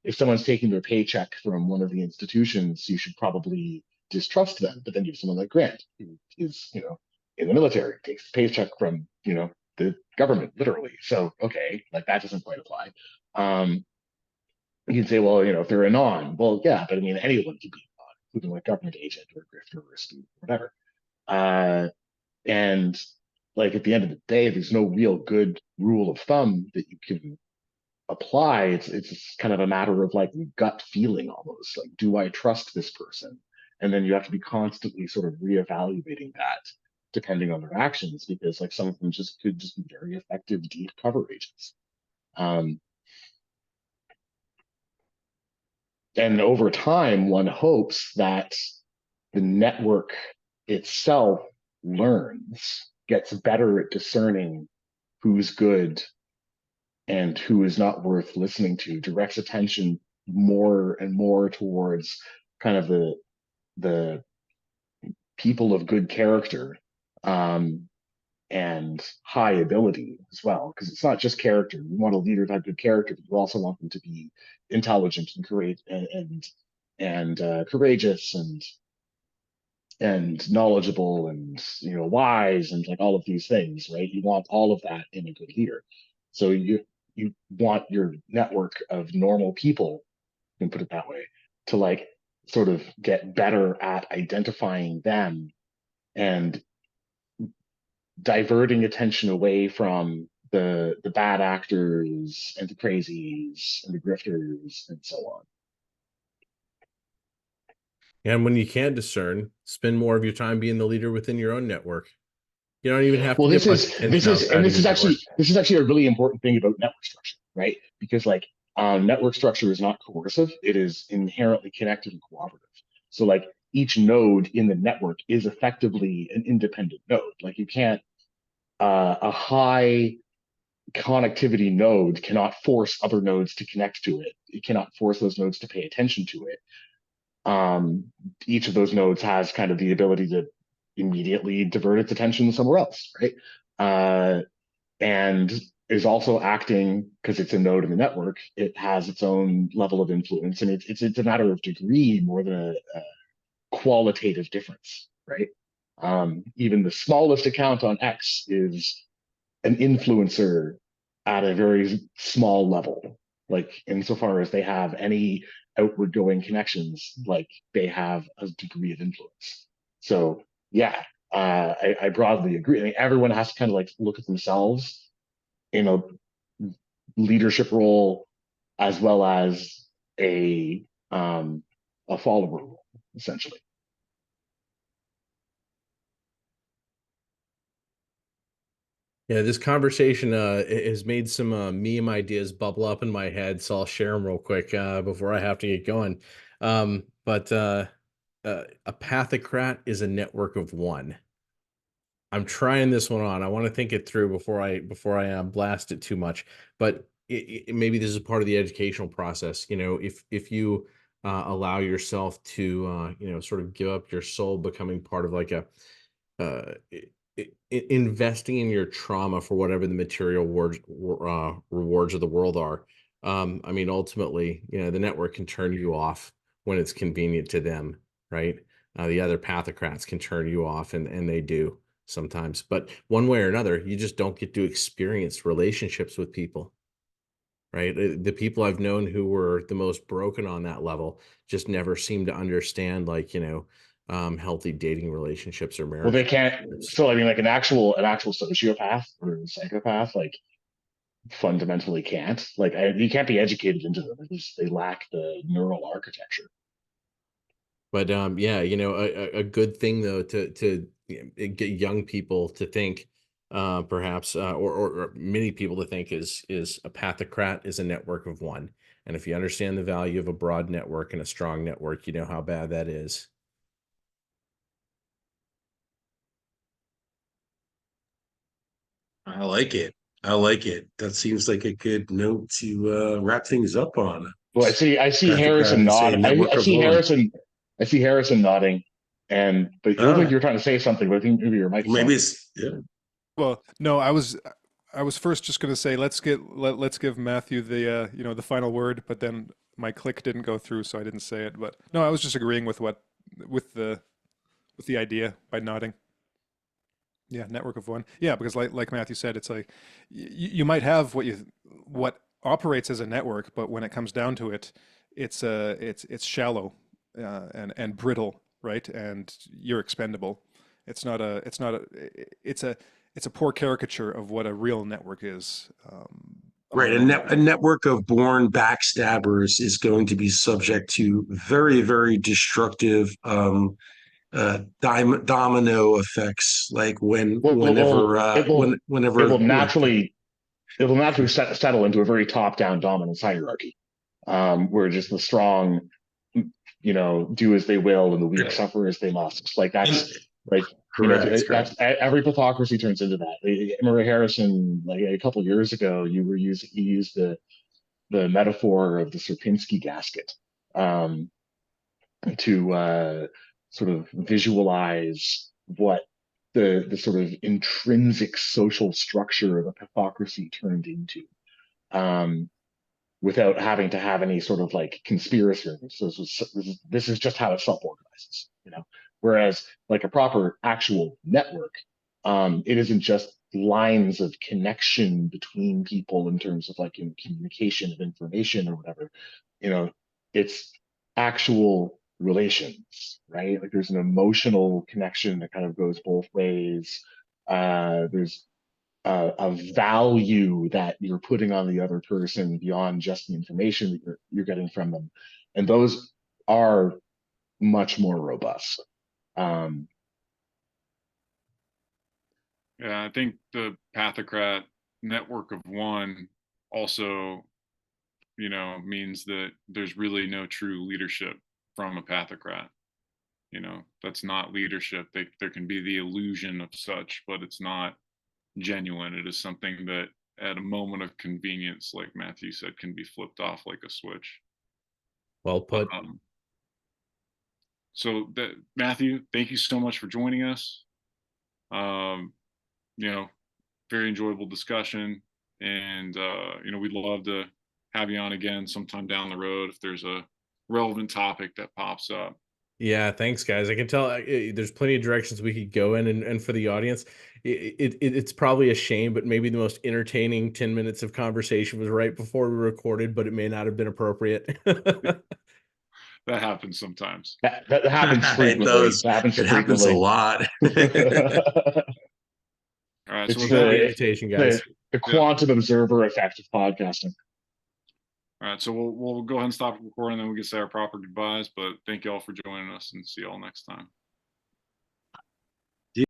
if someone's taking their paycheck from one of the institutions, you should probably distrust them. But then you have someone like Grant, who is, in the military, takes the paycheck from, the government, literally. So, okay, like that doesn't quite apply. You can say, well, if they're a non, well, yeah, but I mean, anyone can be a non, including like government agent or a grifter or a spook, or whatever. And like at the end of the day, there's no real good rule of thumb that you can apply. It's kind of a matter of like gut feeling almost. Like, do I trust this person? And then you have to be constantly sort of reevaluating that depending on their actions, because like some of them could just be very effective deep cover agents. And over time, one hopes that the network itself learns, gets better at discerning who's good and who is not worth listening to, directs attention more and more towards kind of the people of good character, and high ability as well, because it's not just character. You want a leader to have good character, but you also want them to be intelligent and courageous and knowledgeable and wise and like all of these things, right? You want all of that in a good leader. So you want your network of normal people, you can put it that way, to like sort of get better at identifying them and diverting attention away from the bad actors and the crazies and the grifters and so on. And when you can discern, spend more of your time being the leader within your own network. You don't even have to. Well, this is actually a really important thing about network structure, right? Because like network structure is not coercive; it is inherently connected and cooperative. So like each node in the network is effectively an independent node. Like you can't a high connectivity node cannot force other nodes to connect to it. It cannot force those nodes to pay attention to it. Each of those nodes has kind of the ability to immediately divert its attention somewhere else, right? and is also acting, because it's a node in the network, it has its own level of influence, and it's a matter of degree more than a qualitative difference, right? Even the smallest account on X is an influencer at a very small level, like insofar as they have any outward going connections, like they have a degree of influence. So yeah, I broadly agree. I mean, everyone has to kind of like look at themselves in a leadership role as well as a follower role, essentially. Yeah, this conversation has made some meme ideas bubble up in my head, so I'll share them real quick before I have to get going. But a pathocrat is a network of one. I'm trying this one on. I want to think it through before I blast it too much. But maybe this is part of the educational process. You know, if you allow yourself to sort of give up your soul, becoming part of like a investing in your trauma for whatever the material rewards of the world are. I mean, ultimately, the network can turn you off when it's convenient to them, right? The other pathocrats can turn you off, and they do sometimes. But one way or another, you just don't get to experience relationships with people, right? The people I've known who were the most broken on that level just never seem to understand, like, healthy dating relationships or Well, marriage they can't. relationships. So I mean, like an actual sociopath or psychopath, like fundamentally can't. Like you can't be educated into them. They lack the neural architecture. But yeah, a good thing though to get young people to think, perhaps, or many people to think is a pathocrat is a network of one. And if you understand the value of a broad network and a strong network, you know how bad that is. I like it. I like it. That seems like a good note to wrap things up on. Well, I see Pathocrat Harrison is a nod. network I of see one. Harrison nodding, but it looked like Ah, you were trying to say something. But I think maybe your mic's maybe on. it's yeah. Well, no, I was first just going to say let's give Matthew the the final word, but then my click didn't go through, so I didn't say it. But no, I was just agreeing with with the with the idea by nodding. Yeah, network of one. Yeah, because like Matthew said, it's like you might have what operates as a network, but when it comes down to it, it's shallow and brittle, right? And you're expendable. It's a poor caricature of what a real network is Right. among other A people. network of born backstabbers is going to be subject to very, very destructive domino effects, like Well, it whenever will naturally settle into a very top-down dominance hierarchy, where just the strong, do as they will, and the weak right. suffer as they must. Like And, that's like correct. that's every pathocracy turns into that. I remember Harrison, like a couple of years ago, you used the metaphor of the Sierpinski gasket, um, to sort of visualize what the sort of intrinsic social structure of a pathocracy turned into, um, without having to have any sort of like conspiracy. So this is just how it self-organizes, Whereas like a proper actual network, it isn't just lines of connection between people in terms of like communication of information or whatever, you know, it's actual relations, right? Like there's an emotional connection that kind of goes both ways. There's a value that you're putting on the other person beyond just the information that you're getting from them, and those are much more robust. Um, Yeah, I think the pathocrat network of one also, means that there's really no true leadership from a pathocrat. That's not leadership. There can be the illusion of such, but it's not genuine. It is something that at a moment of convenience, like Matthew said, can be flipped off like a switch. Well put. So that Matthew, thank you so much for joining us. Um, you know, very enjoyable discussion. And, we'd love to have you on again sometime down the road if there's a relevant topic that pops up. Yeah, thanks, guys. I can tell there's plenty of directions we could go in, and for the audience, it's probably a shame, but maybe the most entertaining 10 minutes of conversation was right before we recorded, but it may not have been appropriate. That happens sometimes. That happens It frequently. does. That happens It happens a frequently. lot. All right. It's So with Thanks for that, the invitation, guys. the quantum observer effect of podcasting. all right. So we'll go ahead and stop recording, then we can say our proper goodbyes. But thank you all for joining us, and see you all next time.